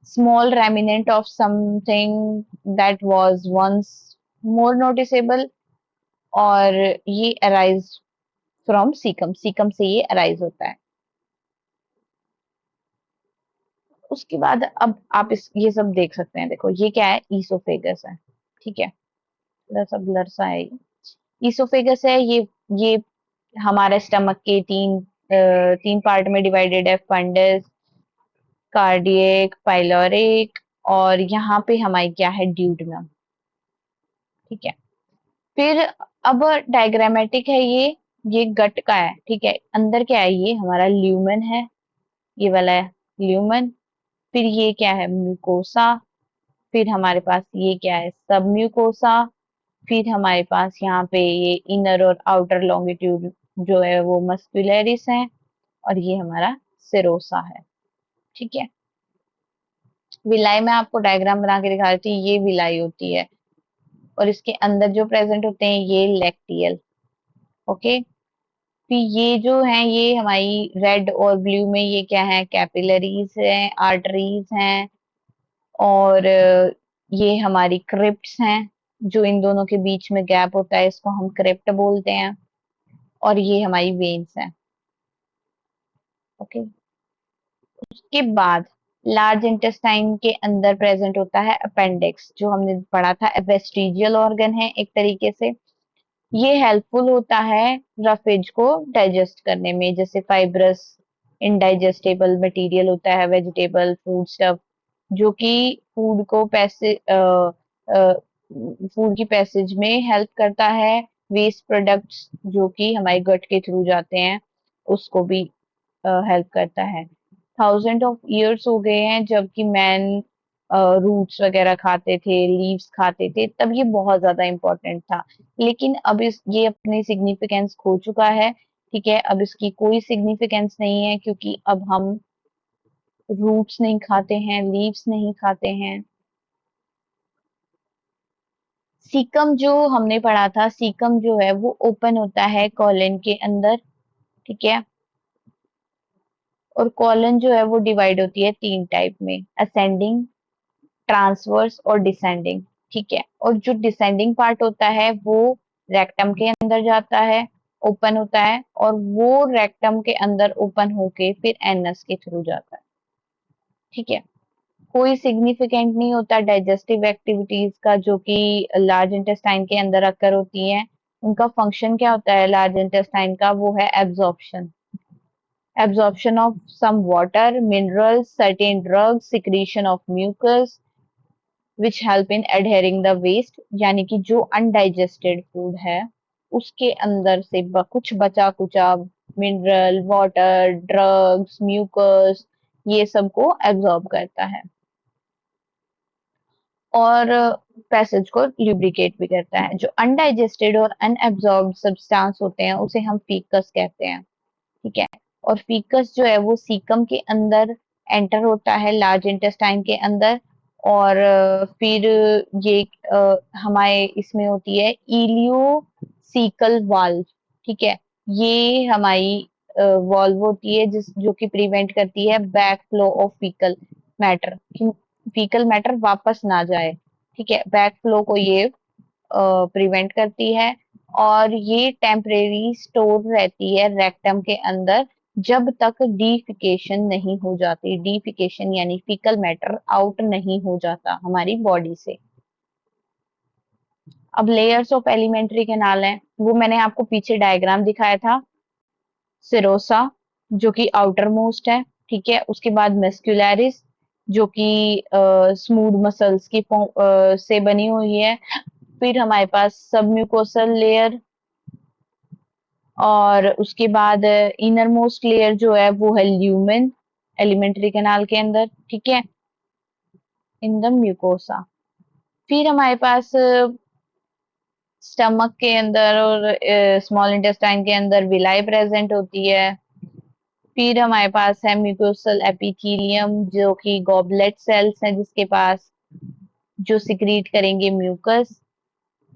Small remnant of something that was once more noticeable, और ये अराइज फ्रॉम सीकम, सीकम से ये अराइज होता है। उसके बाद अब आप इस ये सब देख सकते हैं, देखो ये क्या है, ईसोफेगस है, ठीक है, थोड़ा सा ब्लर सा है ये। ईसोफेगस है ये हमारे स्टमक के तीन पार्ट में डिवाइडेड है, फंडस, कार्डियक, पाइलोरिक, और यहाँ पे हमारी क्या है, ड्यूडेनम, ठीक है। फिर अब डायग्रामेटिक है ये गट का है, ठीक है, अंदर क्या है, ये हमारा ल्यूमन है, ये वाला है ल्यूमन। फिर ये क्या है, म्यूकोसा। फिर हमारे पास ये क्या है, सब म्यूकोसा। फिर हमारे पास यहाँ पे ये इनर और आउटर लॉन्गिट्यूड जो है वो मस्कुलरिस है, और ये हमारा सिरोसा है, ठीक है। विलाई में आपको डायग्राम बना के दिखा रही थी, ये विलाई होती है, और इसके अंदर जो प्रेजेंट होते हैं ये लैक्टियल, ओके। फिर ये जो है ये हमारी रेड और ब्लू में ये क्या है, कैपिलरीज हैं, आर्टरीज हैं, और ये हमारी क्रिप्ट्स हैं, जो इन दोनों के बीच में गैप होता है इसको हम क्रिप्ट बोलते हैं, और ये हमारी वेन्स हैं, ओके। उसके बाद लार्ज इंटेस्टाइन के अंदर प्रेजेंट होता है अपेंडिक्स, जो हमने पढ़ा था वेस्टिजियल ऑर्गन है एक तरीके से। ये हेल्पफुल होता है रफेज को डाइजेस्ट करने में, जैसे फाइब्रस इनडाइजेस्टेबल मटेरियल होता है, वेजिटेबल फूड स्टफ, जो कि फूड को फूड की पैसेज में हेल्प करता है। वेस्ट प्रोडक्ट्स जो कि हमारे गट के थ्रू जाते हैं उसको भी हेल्प करता है। थाउजेंड ऑफ इयर्स हो गए हैं जबकि मैन रूट्स वगैरह खाते थे, लीव्स खाते थे, तब ये बहुत ज्यादा इम्पोर्टेंट था। लेकिन अब इस ये अपनी सिग्निफिकेंस खो चुका है, ठीक है, अब इसकी कोई सिग्निफिकेंस नहीं है क्योंकि अब हम रूट्स नहीं खाते हैं, लीव्स नहीं खाते हैं। सीकम जो हमने पढ़ा था, सीकम जो है वो ओपन होता है कॉलन के अंदर, ठीक है। और कॉलन जो है वो डिवाइड होती है तीन टाइप में, असेंडिंग, ट्रांसवर्स और डिसेंडिंग। ठीक है, और जो डिसेंडिंग पार्ट होता है वो रेक्टम के अंदर जाता है, ओपन होता है, और वो रेक्टम के अंदर ओपन होके फिर एनस के थ्रू जाता है। ठीक है, कोई सिग्निफिकेंट नहीं होता डाइजेस्टिव एक्टिविटीज का जो कि लार्ज इंटेस्टाइन के अंदर अकर होती हैं। उनका फंक्शन क्या होता है लार्ज इंटेस्टाइन का, वो है absorption of some water, minerals, certain drugs, secretion of mucus which help in adhering the waste, यानी कि जो अनडाइजेस्टेड फूड है उसके अंदर से कुछ बचा कुचा मिनरल, वाटर, ड्रग्स, म्यूकस, ये सब को एब्जॉर्ब करता है और पैसेज को लुब्रिकेट भी करता है। जो अनडाइजेस्टेड और अनएब्जॉर्ब्ड सब्सटेंस होते हैं उसे हम फीकस कहते हैं। ठीक है, और फीकस जो है वो सीकम के अंदर एंटर होता है, लार्ज इंटेस्टाइन के अंदर, और फिर ये हमारे इसमें होती है इलियोसीकल वाल्व। ठीक है, ये हमारी वाल्व होती है जिस जो कि प्रिवेंट करती है back flow of faecal matter, faecal matter वापस ना जाए। ठीक है, बैक फ्लो को ये प्रिवेंट करती है, और ये टेम्परेरी स्टोर रहती है रेक्टम के अंदर जब तक डीफिकेशन नहीं हो जाती। डीफिकेशन यानी फीकल मैटर आउट नहीं हो जाता हमारी बॉडी से। अब लेयर्स ऑफ एलिमेंट्री कैनाल है, वो मैंने आपको पीछे डायग्राम दिखाया था। सिरोसा जो कि आउटर मोस्ट है, ठीक है, उसके बाद मेस्क्युलरिस जो कि स्मूथ मसल्स की से बनी हुई है। फिर हमारे पास सबम्यूकोसल लेयर, और उसके बाद इनर मोस्ट लेयर जो है वो है ल्यूमेन एलिमेंट्री कैनाल के अंदर। ठीक है, इन द म्यूकोसा। फिर हमारे पास स्टमक के अंदर और स्मॉल इंटेस्टाइन के अंदर विलाई प्रेजेंट होती है। फिर हमारे पास है म्यूकोसल एपिथेलियम जो कि गॉबलेट सेल्स हैं जिसके पास, जो सिक्रीट करेंगे म्यूकस,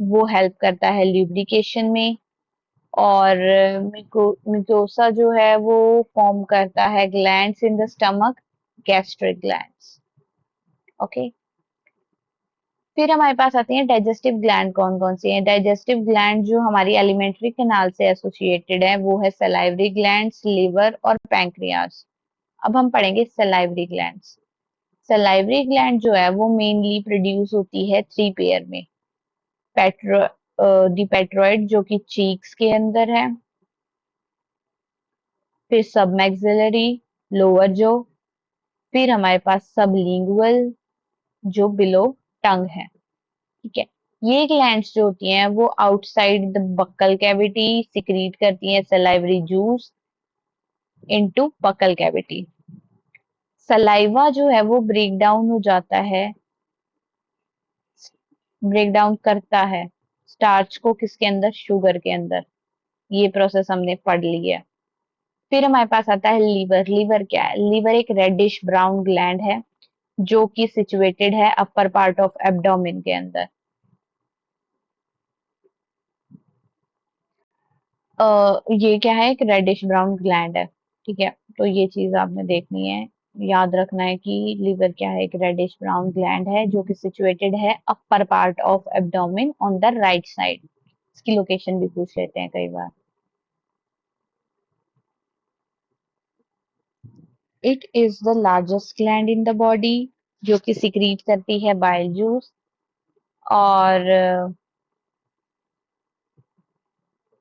वो हेल्प करता है ल्यूब्रिकेशन में। और म्यूकोसा जो है वो फॉर्म करता है glands in the stomach, gastric glands. Okay, फिर हमारे पास आती हैं डाइजेस्टिव ग्लैंड। कौन कौन सी हैं डाइजेस्टिव ग्लैंड जो हमारी एलिमेंट्री कैनाल से एसोसिएटेड है, वो है सलाइवरी ग्लैंड्स, लिवर और पैंक्रियास। अब हम पढ़ेंगे सलाइवरी ग्लैंड्स। सलाइवरी ग्लैंड जो है वो मेनली प्रोड्यूस होती है थ्री पेयर में। पेट्रो डिपेट्रॉइड जो कि चीक्स के अंदर है, फिर सब मैक्सिलरी लोअर जो, फिर हमारे पास सबलिंगुअल जो बिलो टंग है। ठीक है, ये ग्लैंड्स जो होती हैं वो outside the buccal cavity secrete करती हैं salivary juice into buccal cavity. Saliva जो है वो ब्रेक डाउन हो जाता है, ब्रेक डाउन करता है स्टार्च को किसके अंदर, शुगर के अंदर। ये प्रोसेस हमने पढ़ ली है। फिर हमारे पास आता है लीवर। लीवर क्या है, लीवर एक रेडिश ब्राउन ग्लैंड है जो कि सिचुएटेड है अपर पार्ट ऑफ एब्डोमेन के अंदर। ये क्या है, एक रेडिश ब्राउन ग्लैंड है। ठीक है, तो ये चीज आपने देखनी है, याद रखना है कि लीवर क्या है, एक रेडिश ब्राउन ग्लैंड है जो कि सिचुएटेड है upper part of abdomen on the right side. इसकी लोकेशन भी पूछ लेते हैं कई बार। It is the largest gland in the body जो कि सिक्रीट करती है बाइल जूस, और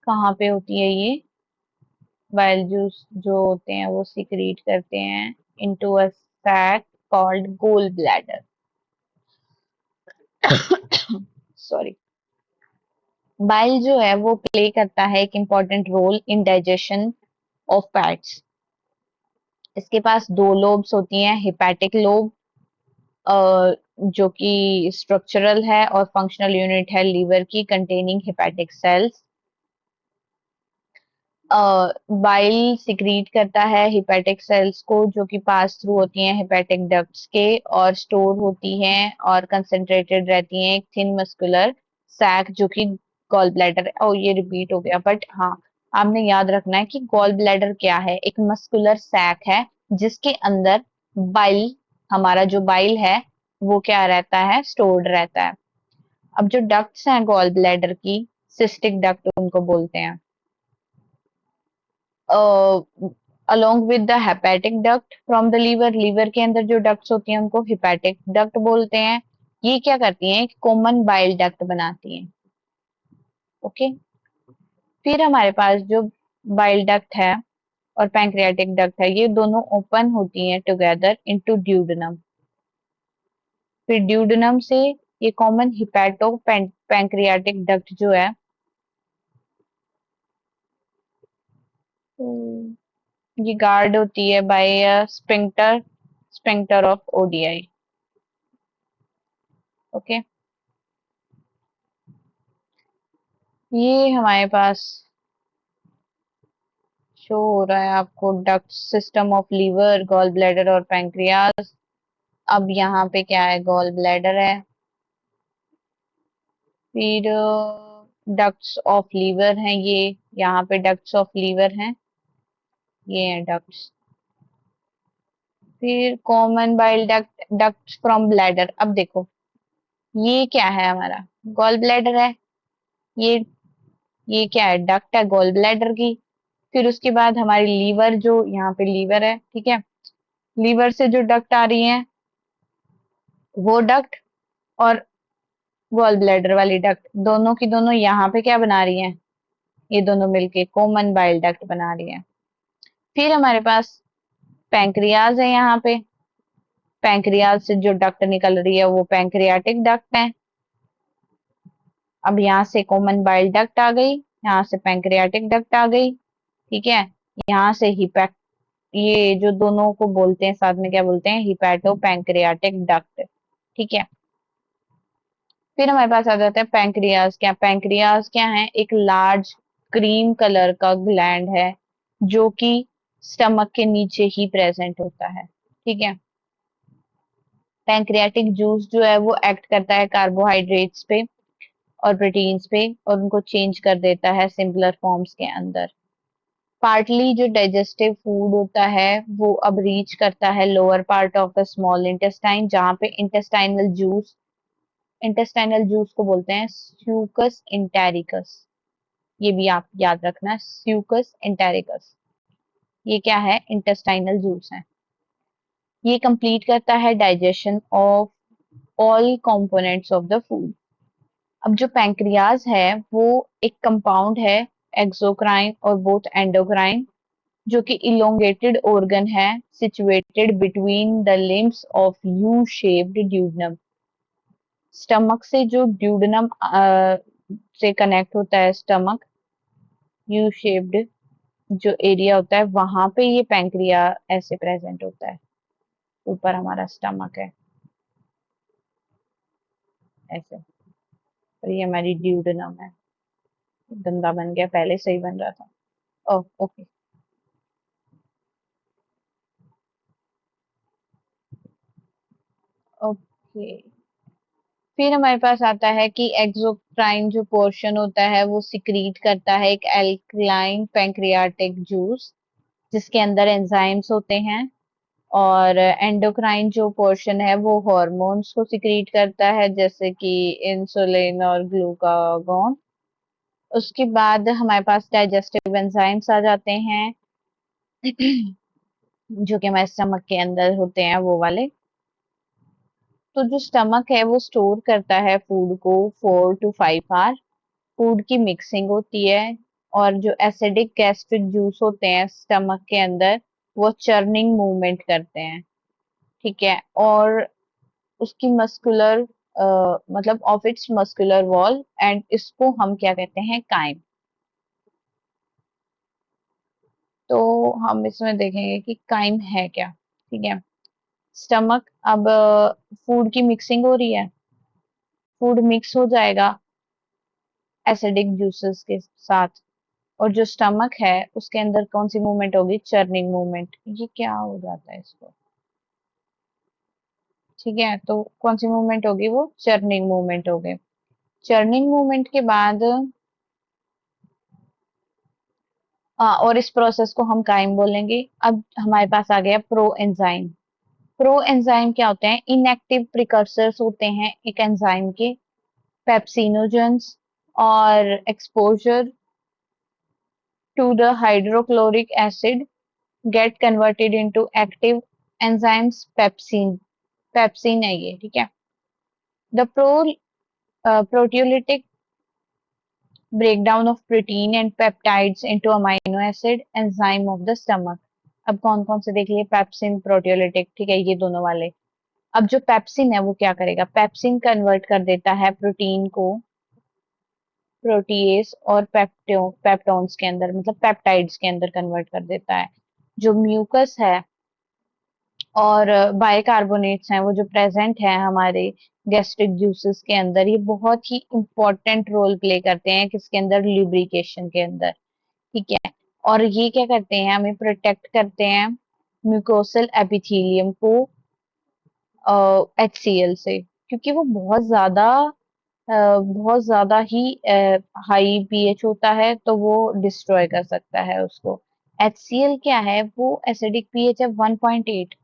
कहाँ पे होती है ये, बाइल जूस जो होते हैं वो सिक्रीट करते हैं into a sac called gall bladder. Sorry. Bile जो है वो प्ले करता है एक important role in digestion of fats. इसके पास दो लोब्स होती हैं, हिपैटिक लोब जो कि स्ट्रक्चरल है और फंक्शनल यूनिट है लीवर की, containing hepatic sales. Bile secrete करता है हिपैटिक सेल्स को जो कि पास थ्रू होती हैं हिपैटिक डक्ट्स के, और स्टोर होती हैं और कंसंट्रेटेड रहती हैं एक थिन मस्कुलर सैक जो कि गॉल ब्लैडर। ओ ये रिपीट हो गया, बट हाँ, आपने याद रखना है कि गॉल ब्लैडर क्या है, एक मस्कुलर सैक है जिसके अंदर बाइल, हमारा जो बाइल है वो क्या रहता है, स्टोर्ड रहता है। अब जो डक्ट्स हैं गॉल ब्लैडर की, सिस्टिक डक्ट उनको बोलते हैं। Along with the hepatic duct from the liver, liver के अंदर जो डक्ट्स होती हैं उनको हेपेटिक डक्ट बोलते हैं। ये क्या करती हैं, कॉमन बाइल डक्ट बनाती हैं। ओके। फिर हमारे पास जो बाइल डक्ट है और पैंक्रियाटिक डक्ट है, ये दोनों ओपन होती हैं टुगेदर इनटू ड्यूडेनम। फिर ड्यूडेनम से ये कॉमन हिपैटो पैंक्रियाटिक डक्ट जो है, ये गार्ड होती है by sphincter, sphincter of Oddi. Okay. ये हमारे पास शो हो रहा है आपको duct system of liver, gall bladder और पैंक्रियाज। अब यहाँ पे क्या है, गॉल ब्लैडर है, फिर डक्ट्स ऑफ लीवर हैं, ये यहाँ पे डक्ट्स ऑफ लीवर हैं, ये हैं डक्ट्स। फिर common bile duct, ducts from bladder. अब देखो ये क्या है, हमारा गॉल ब्लैडर है, ये ये क्या है, डक्ट है गॉल ब्लैडर की। फिर उसके बाद हमारी लीवर, जो यहाँ पे लीवर है, ठीक है, लीवर से जो डक्ट आ रही है वो डक्ट, और गॉल ब्लैडर वाली डक्ट, दोनों की दोनों यहाँ पे क्या बना रही हैं, ये दोनों मिलके कॉमन बाइल डक्ट बना रही हैं। फिर हमारे पास पैंक्रियाज है, यहाँ पे पैंक्रियाज से जो डक्ट निकल रही है वो पैंक्रियाटिक डक्ट है। अब यहाँ से कॉमन बाइल डक्ट आ गई, यहाँ से पैंक्रियाटिक डक्ट आ गई, ठीक है। यहाँ से हिपैक, ये जो दोनों को बोलते हैं साथ में क्या बोलते हैं, हिपैटो पैंक्रियाटिक डक्ट, ठीक है। फिर हमारे पास आ जाता है पैंक्रियाज। क्या पैंक्रियाज क्या है, एक लार्ज क्रीम कलर का ग्लैंड है जो कि स्टमक के नीचे ही प्रेजेंट होता है, ठीक है। पैंक्रियाटिक जूस जो है वो एक्ट करता है कार्बोहाइड्रेट्स पे और प्रोटीन्स पे, और उनको चेंज कर देता है सिंपलर फॉर्म्स के अंदर। पार्टली जो डाइजेस्टिव फूड होता है वो अब रीच करता है lower part of the small intestine, जहाँ पे इंटेस्टाइनल जूस को बोलते हैं स्यूकस इंटेरिकस। ये भी आप याद रखना, स्यूकस इंटेरिकस, ये क्या है, इंटेस्टाइनल जूस है। ये कंप्लीट करता है digestion of all components of the food. अब जो पैंक्रियाज है वो एक कंपाउंड है, एक्सोक्राइन और बोथ एंडोक्राइन, जो कि इलोंगेटेड ऑर्गन है situated between the limbs of U shaped duodenum. Stomach से जो ड्यूडनम से कनेक्ट होता है, स्टमक यू शेप्ड जो एरिया होता है वहां पे ये पैंक्रिया ऐसे प्रेजेंट होता है। ऊपर हमारा स्टमक है ऐसे, और ये हमारी ड्यूडनम है। गंदा बन गया, पहले सही बन रहा था। Oh okay. ओके। फिर हमारे पास आता है कि एक्सोक्राइन जो पोर्शन होता है वो सिक्रीट करता है एक एल्कलाइन पैंक्रियाटिक जूस, जिसके अंदर एंजाइम्स होते हैं। और एंडोक्राइन जो पोर्शन है वो हॉर्मोन्स को सिक्रीट करता है, जैसे कि इंसुलिन और ग्लूकागॉन। उसके बाद हमारे पास डाइजेस्टिव एंजाइम्स आ जाते हैं जो कि हमारे स्टमक के अंदर होते हैं वो वाले। तो जो स्टमक है वो स्टोर करता है फूड को 4 to 5 आवर। फूड की मिक्सिंग होती है, और जो एसिडिक गैस्ट्रिक जूस होते हैं स्टमक के अंदर वो चर्निंग मूवमेंट करते हैं, ठीक है। और उसकी मस्कुलर मतलब of its muscular wall, and इसको हम क्या कहते हैं, काइम। तो हम इसमें देखेंगे कि काइम है क्या, ठीक है। स्टमक, अब फूड की मिक्सिंग हो रही है, फूड मिक्स हो जाएगा एसिडिक जूसेस के साथ, और जो स्टमक है उसके अंदर कौन सी मूवमेंट होगी, चर्निंग मूवमेंट। ये क्या हो जाता है इसको, ठीक है। तो कौन सी मूवमेंट होगी, वो चर्निंग मूवमेंट होगी। चर्निंग मूवमेंट के बाद और इस प्रोसेस को हम काइम बोलेंगे। अब हमारे पास आ गया प्रो एंजाइम। प्रो एंजाइम क्या होते हैं? इनएक्टिव प्रिकर्सर्स होते हैं एक एंजाइम के, पेप्सिनोजेंस, और exposure to the hydrochloric acid get converted into active enzymes. Pepsin, pepsin है ये, ठीक है। The proteolytic breakdown of protein and peptides into amino acid enzyme of the stomach। अब कौन कौन से देख लिए? पेप्सिन, प्रोटियोलिटिक, ठीक है, ये दोनों वाले। अब जो पेप्सिन है वो क्या करेगा? पेप्सिन कन्वर्ट कर देता है प्रोटीन को प्रोटीएस और पेप्टोन्स के अंदर, मतलब पेप्टाइड्स के अंदर कन्वर्ट कर देता है। जो म्यूकस है और बाइकार्बोनेट्स हैं वो जो प्रेजेंट है हमारे गैस्ट्रिक जूसेस के अंदर, ये बहुत ही इंपॉर्टेंट रोल प्ले करते हैं किसके अंदर? ल्यूब्रिकेशन के अंदर, ठीक है। और ये क्या करते हैं? हमें प्रोटेक्ट करते हैं म्यूकोसल एपिथेलियम को HCl से, क्योंकि वो बहुत ज्यादा ही हाई पीएच होता है तो वो डिस्ट्रॉय कर सकता है उसको। HCl क्या है? वो एसिडिक पीएच है 1.8,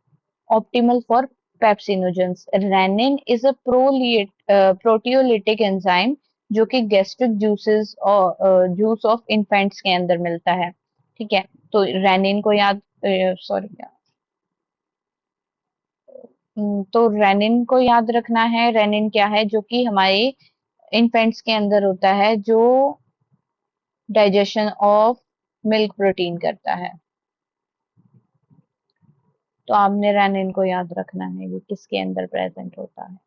optimal for pepsinogens। Renin is a proteolytic enzyme जो कि गैस्ट्रिक जूसेस और जूस ऑफ इन्फेंट्स के अंदर मिलता है, ठीक है। तो रेनिन को याद, सॉरी, तो रेनिन को याद रखना है। रेनिन क्या है? जो कि हमारे इन्फेंट्स के अंदर होता है, जो डाइजेशन ऑफ मिल्क प्रोटीन करता है। तो आपने रेनिन को याद रखना है, ये किसके अंदर प्रेजेंट होता है।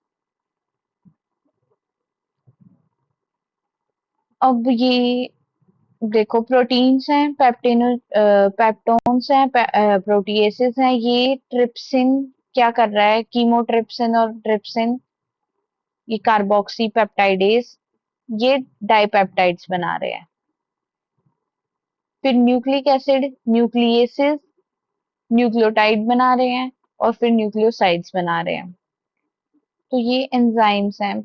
अब ये देखो, प्रोटीन्स हैं, पेप्टोन्स हैं, प्रोटीएसेस हैं। ये ट्रिप्सिन क्या कर रहा है? कीमोट्रिप्सिन और ट्रिप्सिन, ये कार्बोक्सी पेप्टाइडेज, ये डाइपेप्टाइड्स बना रहे हैं। फिर न्यूक्लिक एसिड, न्यूक्लियेसेस न्यूक्लियोटाइड बना रहे हैं, और फिर न्यूक्लियोसाइड्स बना रहे हैं। तो ये एंजाइम्स हैं।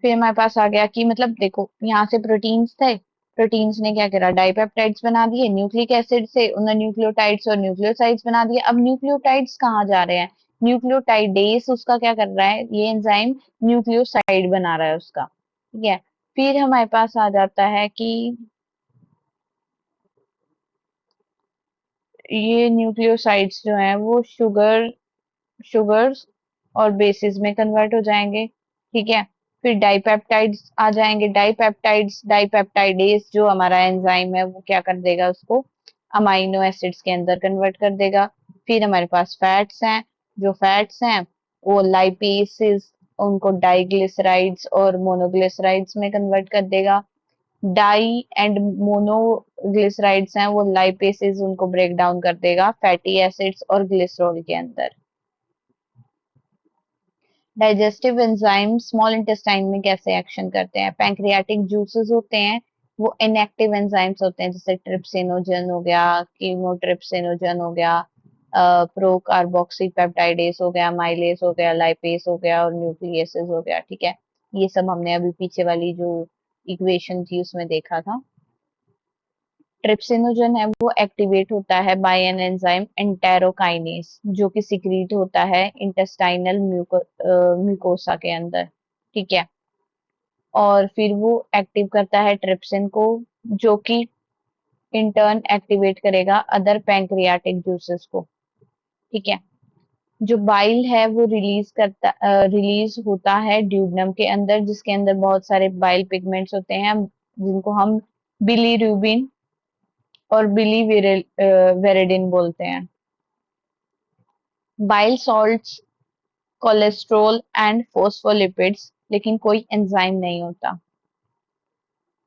फिर हमारे पास आ गया कि मतलब देखो, यहाँ से प्रोटीन्स थे, प्रोटीन्स ने क्या करा? डाइपेप्टाइड्स बना दिए। न्यूक्लिक एसिड से उन्होंने न्यूक्लियोटाइड्स और न्यूक्लियोसाइड्स बना दिए। अब न्यूक्लियोटाइड्स कहाँ जा रहे हैं? न्यूक्लियोटाइडेस उसका क्या कर रहा है? ये एंजाइम न्यूक्लियोसाइड बना रहा है उसका, ठीक है। फिर हमारे पास आ जाता है कि ये न्यूक्लियोसाइड्स जो हैं वो शुगर्स और बेसिस में कन्वर्ट हो जाएंगे, ठीक है। फिर डाइपेप्टाइड्स आ जाएंगे। डाइपेप्टाइडेस जो हमारा एंजाइम है वो क्या कर देगा? उसको अमाइनो एसिड्स के अंदर कन्वर्ट कर देगा। फिर हमारे पास फैट्स हैं। जो फैट्स हैं वो लाइपेसेस उनको डाइग्लिसराइड्स और मोनोग्लिसराइड्स में कन्वर्ट कर देगा। डाई एंड मोनोग्लिसराइड्स हैं वो लाइपेसेस उनको ब्रेक डाउन कर देगा फैटी एसिड्स और ग्लिसरॉल के अंदर। डाइजेस्टिव एंजाइम स्मॉल इंटेस्टाइन में कैसे एक्शन करते हैं? पैंक्रियाटिक जूसेस होते हैं, वो इनएक्टिव एंजाइम्स होते हैं, जैसे ट्रिप्सिनोजन हो गया, कीमोट्रिप्सिनोजन हो गया, प्रो कार्बोक्सी पेप्टाइडेस हो गया, माइलेस हो गया, लाइपेस हो गया, और न्यूक्लियसेस हो गया, ठीक है। ये सब हमने अभी पीछे वाली जो इक्वेशन थी उसमें देखा था। ट्रिप्सिनोजन है वो एक्टिवेट होता है बाय एन एंजाइम एंटेरोकाइनेस, जो कि सिक्रीट होता है इंटेस्टाइनल म्यूकोसा के अंदर, ठीक है। और फिर वो एक्टिव करता है ट्रिप्सिन को, जो कि इन टर्न एक्टिवेट करेगा अदर पैंक्रियाटिक जूसेस को, ठीक है। जो बाइल है वो रिलीज होता है ड्यूडनम के अंदर, जिसके अंदर बहुत सारे बाइल पिगमेंट्स होते हैं, जिनको हम बिलीरुबिन और वेरेडिन बोलते हैं। Bile salts, cholesterol and phospholipids, लेकिन कोई एंजाइम नहीं होता।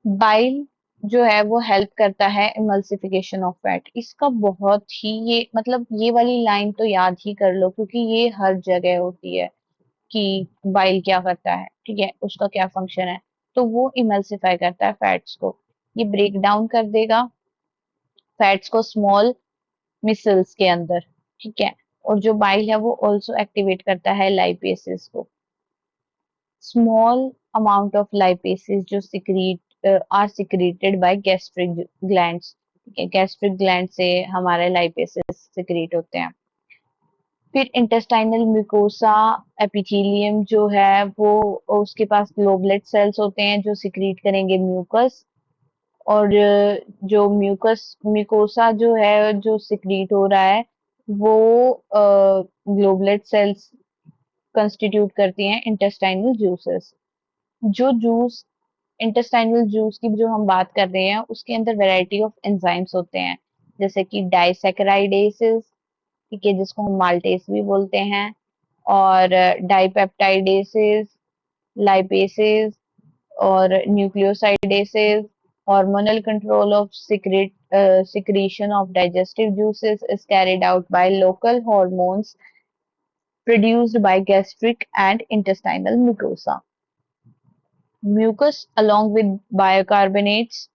बाइल जो है वो हेल्प करता है इमल्सिफिकेशन ऑफ फैट। इसका बहुत ही, ये मतलब ये वाली लाइन तो याद ही कर लो, क्योंकि ये हर जगह होती है कि बाइल क्या करता है, ठीक है, उसका क्या फंक्शन है। तो वो इमल्सिफाई करता है फैट्स को, ये ब्रेक डाउन कर देगा फैट्स को स्मॉल मिसल्स के अंदर, ठीक है। और जो बाइल है वो ऑल्सो एक्टिवेट करता है लाइपेसेस को। स्मॉल अमाउंट ऑफ लाइपेसेस जो secrete are secreted by gastric glands. ठीक है, गैस्ट्रिक ग्लैंड से हमारे लाइपेसेस सिक्रेट होते हैं। फिर इंटेस्टाइनल म्यूकोसा एपिथेलियम जो है वो, उसके पास ग्लोबुलेट सेल्स होते हैं जो सिक्रीट करेंगे म्यूकस। और जो म्यूकस म्यूकोसा जो है जो सिक्रीट हो रहा है वो ग्लोबुलेट सेल्स कंस्टिट्यूट करती हैं इंटेस्टाइनल जूसेस। जो जूस इंटेस्टाइनल जूस की जो हम बात कर रहे हैं उसके अंदर वैरायटी ऑफ एंजाइम्स होते हैं, जैसे कि डाइसैकेराइडेसेस, ठीक है, जिसको हम माल्टेस भी बोलते हैं, और डाइपेप्टाइडेसेस, लाइपेसेस और nucleosidases. Hormonal control of secretion of digestive juices is carried out by local hormones produced by gastric and intestinal mucosa. Mucus, along with bicarbonates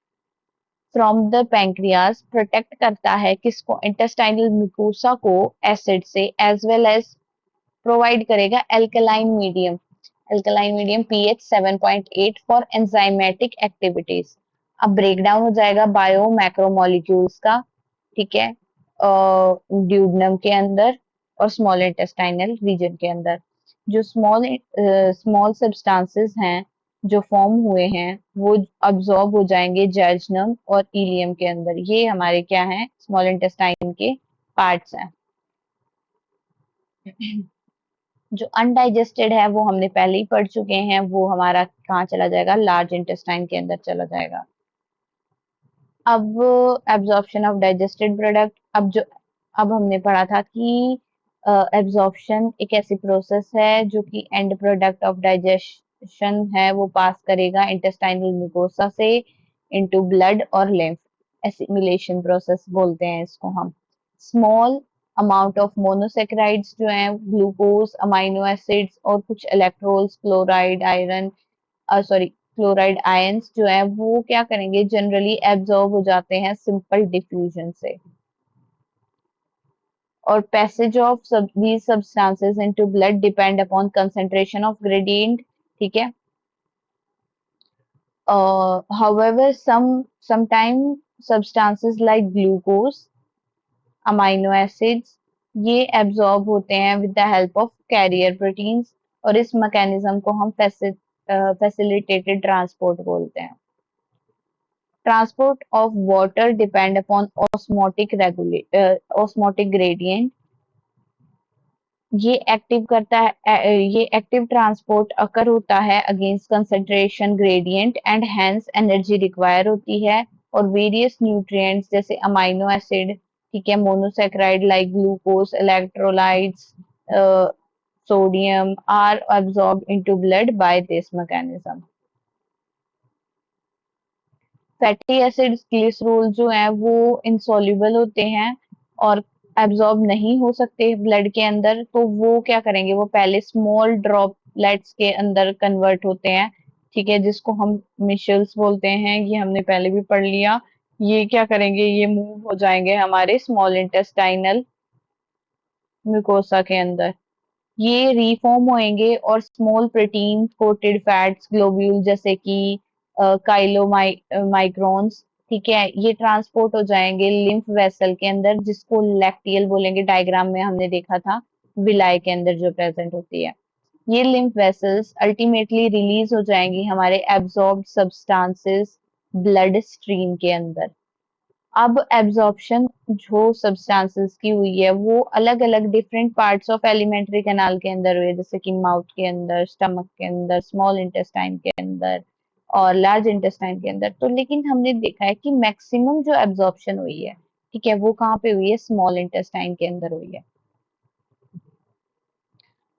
from the pancreas, protect करता है किसको, intestinal mucosa को, acid से, as well as provide करेगा alkaline medium pH 7.8 for enzymatic activities. अब break down हो जाएगा bio macromolecules का, ठीक है, ड्यूडनम के अंदर और स्मॉल इंटेस्टाइनल रीजन के अंदर। जो स्मॉल सब्सटेंसेस हैं जो फॉर्म हुए हैं वो अब्सॉर्ब हो जाएंगे जर्जनम और इलियम के अंदर। ये हमारे क्या हैं, स्मॉल इंटेस्टाइन के पार्ट्स हैं। जो अनडाइजेस्टेड है वो हमने पहले ही पढ़ चुके हैं, वो हमारा कहाँ चला जाएगा, लार्ज इंटेस्टाइन के अंदर चला जाएगा। अब एब्जॉर्प्शन ऑफ डाइजेस्टेड प्रोडक्ट, अब हमने पढ़ा था कि एब्जॉर्प्शन एक ऐसी प्रोसेस है जो कि एंड प्रोडक्ट ऑफ डाइजेशन है वो पास करेगा इंटेस्टाइनल म्यूकोसा से इनटू ब्लड और लिम्फ। एसिमिलेशन प्रोसेस बोलते हैं इसको हम। स्मॉल अमाउंट ऑफ मोनोसेक्राइड्स जो हैं, ग्लूकोज, अमाइनो एसिड्स और कुछ electrolytes, chloride iron sorry chloride ions जो है वो क्या करेंगे, जनरली एब्जॉर्ब हो जाते हैं सिंपल डिफ्यूजन से। और passage of these substances into blood depend upon concentration of gradient, ठीक है। However, sometimes substances like glucose, amino acids, ये एब्जॉर्ब होते हैं with the help of carrier proteins, और इस मैकेनिज्म को हम फैसिलिटेटेड ट्रांसपोर्ट बोलते हैं। Transport of water depend upon osmotic gradient। ये एक्टिव ट्रांसपोर्ट अकर होता है against concentration gradient and hence energy require होती है। और वेरियस न्यूट्रिएंट्स जैसे अमाइनो एसिड, ठीक है, monosaccharide like glucose, electrolytes, sodium are absorbed into blood by this mechanism. Fatty acids, glycerol जो है वो इनसॉल्युबल होते हैं और एब्जॉर्ब नहीं हो सकते ब्लड के अंदर, तो वो क्या करेंगे, वो पहले स्मॉल ड्रॉपलेट्स के अंदर कन्वर्ट होते हैं, ठीक है, जिसको हम मिशल्स बोलते हैं, ये हमने पहले भी पढ़ लिया। ये क्या करेंगे, ये मूव हो जाएंगे हमारे स्मॉल इंटेस्टाइनल म्यूकोसा के अंदर। ये रिफॉर्म होंगे और small protein coated fats globule जैसे कि काइलोमाइक्रोन्स, ठीक है, ये ट्रांसपोर्ट हो जाएंगे लिम्फ वेसल के अंदर, जिसको लैक्टियल बोलेंगे, डायग्राम में हमने देखा था विलाय के अंदर जो प्रेजेंट होती है। ये लिम्फ वेसल्स अल्टीमेटली रिलीज हो जाएंगी हमारे एब्जॉर्ब्ड सब्सटेंसेस ब्लड स्ट्रीम के अंदर। अब एब्जॉर्प्शन जो सब्सटेंसेस की हुई है वो अलग अलग different parts of alimentary canal के अंदर हुई है, जैसे कि माउथ के अंदर, स्टमक के अंदर, स्मॉल इंटेस्टाइन के अंदर और लार्ज इंटेस्टाइन के अंदर। तो लेकिन हमने देखा है कि मैक्सिमम जो एब्जॉर्प्शन हुई है, ठीक है, वो कहाँ पे हुई है, स्मॉल इंटेस्टाइन के अंदर हुई है।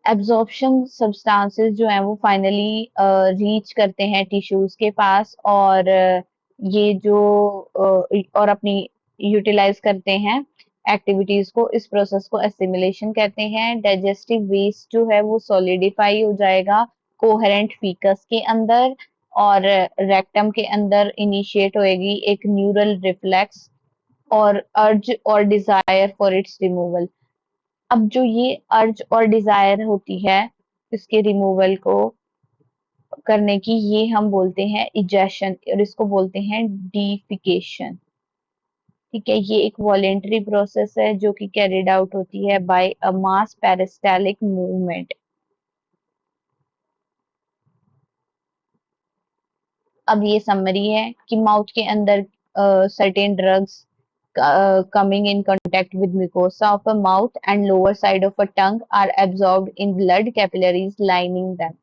एब्जॉर्प्शन सब्सटेंसेस जो है वो फाइनली रीच करते हैं टिश्यूज के पास, और ये जो और अपनी यूटिलाइज करते हैं एक्टिविटीज को। इस प्रोसेस को एसिमिलेशन कहते हैं। डाइजेस्टिव वेस्ट जो है वो सॉलिडिफाई हो जाएगा कोहेरेंट फीकस के अंदर, और रेक्टम के अंदर इनिशिएट होएगी एक न्यूरल रिफ्लेक्स और अर्ज और डिजायर फॉर इट्स रिमूवल। अब जो ये अर्ज और डिजायर होती है इसके रिमूवल को करने की, ये हम बोलते हैं इजेशन और इसको बोलते हैं डिफिकेशन। ठीक है, ये एक वॉलेंटरी प्रोसेस है जो कि कैरिड आउट होती है बाय अ मास पेरिस्टालिक मूवमेंट। अब ये समरी है कि माउथ के अंदर certain drugs coming in contact with mucosa of a mouth and lower side of a tongue are absorbed in blood capillaries lining them।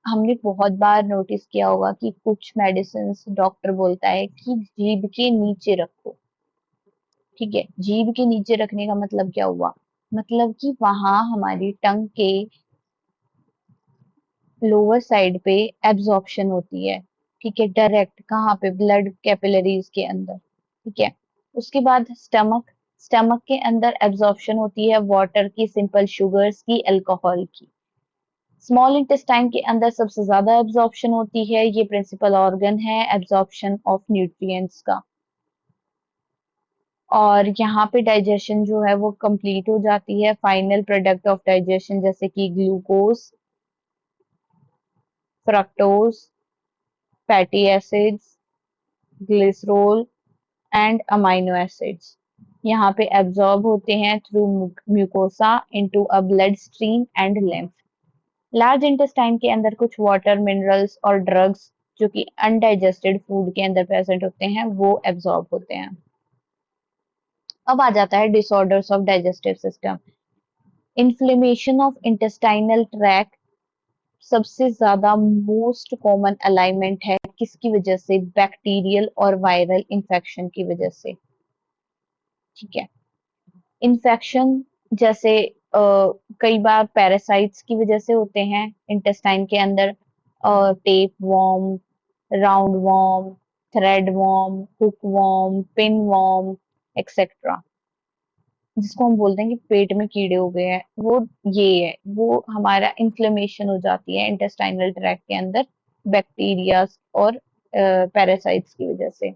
हमने बहुत बार नोटिस किया होगा कि कुछ मेडिसिन डॉक्टर बोलता है कि जीभ के नीचे रखो। ठीक है, जीभ के नीचे रखने का मतलब क्या हुआ? मतलब कि वहां हमारी टंग के लोअर साइड पे एब्जॉर्प्शन होती है। ठीक है, डायरेक्ट कहाँ पे? ब्लड कैपिलरीज के अंदर। ठीक है, उसके बाद स्टमक, स्टमक के अंदर एब्जॉर्प्शन होती है वाटर की, सिंपल शुगर्स की, अल्कोहल की। स्मॉल इंटेस्टाइन के अंदर सबसे ज्यादा एब्जॉर्प्शन होती है, ये प्रिंसिपल ऑर्गन है एब्जॉर्प्शन ऑफ न्यूट्रिएंट्स का। और यहाँ पे डाइजेशन जो है वो कंप्लीट हो जाती है। फाइनल प्रोडक्ट ऑफ डाइजेशन जैसे कि glucose, fructose, fatty acids, glycerol and amino acids यहाँ पे एब्जॉर्ब होते हैं through mucosa into a blood stream and lymph. Large intestine के अंदर कुछ वाटर, मिनरल्स और ड्रग्स जो कि अनडाइजेस्टेड फूड के अंदर प्रेजेंट होते हैं वो एब्जॉर्ब होते हैं। अब आ जाता है disorders of digestive system. Inflammation of intestinal tract सबसे ज्यादा मोस्ट कॉमन अलाइनमेंट है किसकी वजह से? बैक्टीरियल और वायरल इंफेक्शन की वजह से। ठीक है, इन्फेक्शन जैसे कई बार पैरासाइट्स की वजह से होते हैं इंटेस्टाइन के अंदर। Tape worm, round worm, thread worm, hook worm, pin worm etcetera, जिसको हम बोलते हैं कि पेट में कीड़े हो गए हैं, वो ये है, वो हमारा इन्फ्लेमेशन हो जाती है इंटेस्टाइनल ट्रैक्ट के अंदर बैक्टीरिया और पैरासाइट्स की वजह से।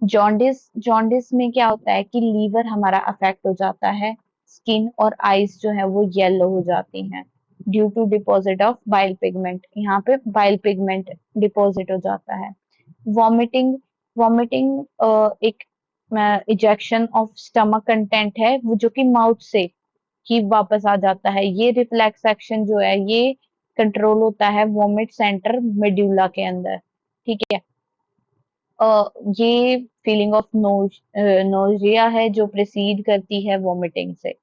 जॉन्डिस, जॉन्डिस में क्या होता है कि लीवर हमारा अफेक्ट हो जाता है, स्किन और आईज जो है वो येलो हो जाती हैं due to deposit of bile pigment. यहाँ पे बाइल पिगमेंट डिपॉजिट हो जाता है। वॉमिटिंग, वॉमिटिंग एक इजेक्शन ऑफ स्टमक कंटेंट है वो जो कि माउथ से ही वापस आ जाता है। ये रिफ्लेक्स एक्शन जो है ये कंट्रोल होता है वॉमिट सेंटर मेड्यूला के अंदर। ठीक है, ये फीलिंग ऑफ नोजिया है जो प्रिसीड करती है वॉमिटिंग से।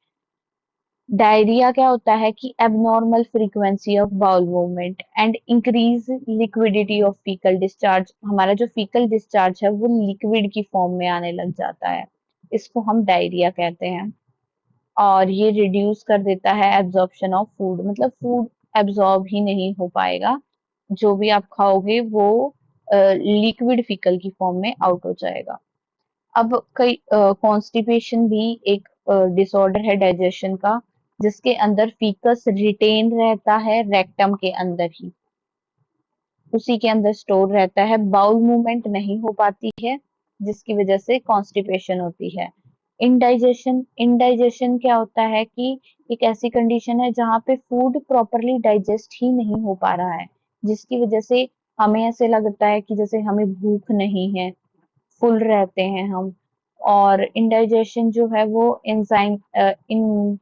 डायरिया क्या होता है कि abnormal frequency of bowel movement and increase liquidity of faecal discharge. हमारा जो फीकल डिस्चार्ज है वो लिक्विड की फॉर्म में आने लग जाता है, इसको हम डायरिया कहते हैं। और ये रिड्यूस कर देता है एब्जॉर्प्शन ऑफ फूड, मतलब फूड एब्जॉर्ब ही नहीं हो पाएगा, जो भी आप खाओगे वो लिक्विड फीकल की फॉर्म में आउट हो जाएगा। अब कई कॉन्स्टिपेशन भी एक डिसऑर्डर है डाइजेशन का, जिसके अंदर फीकस रिटेन रहता है रेक्टम के अंदर ही, उसी के अंदर स्टोर रहता है, बाउल मूवमेंट नहीं हो पाती है जिसकी वजह से कॉन्स्टिपेशन होती है। इनडाइजेशन, इनडाइजेशन क्या होता है कि एक ऐसी कंडीशन है जहाँ पे फूड प्रॉपरली डाइजेस्ट ही नहीं हो पा रहा है, जिसकी वजह से हमें ऐसे लगता है कि जैसे हमें भूख नहीं है, फुल रहते हैं हम। और इंडाइजेशन जो है वो एंजाइम इन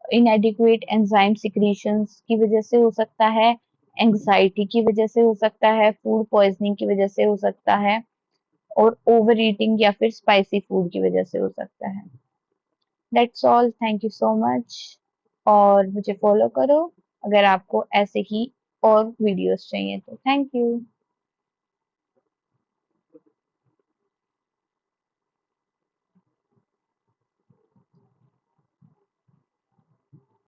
इनएडिक्वेट एंजाइम सिक्रीशंस की वजह से हो सकता है, एंजाइटी की वजह से हो सकता है, फूड पॉइजनिंग की वजह से हो सकता है, और ओवर ईटिंग या फिर स्पाइसी फूड की वजह से हो सकता है। That's all, thank you so much. और मुझे फॉलो करो अगर आपको ऐसे ही और वीडियोस चाहिए तो। Thank you.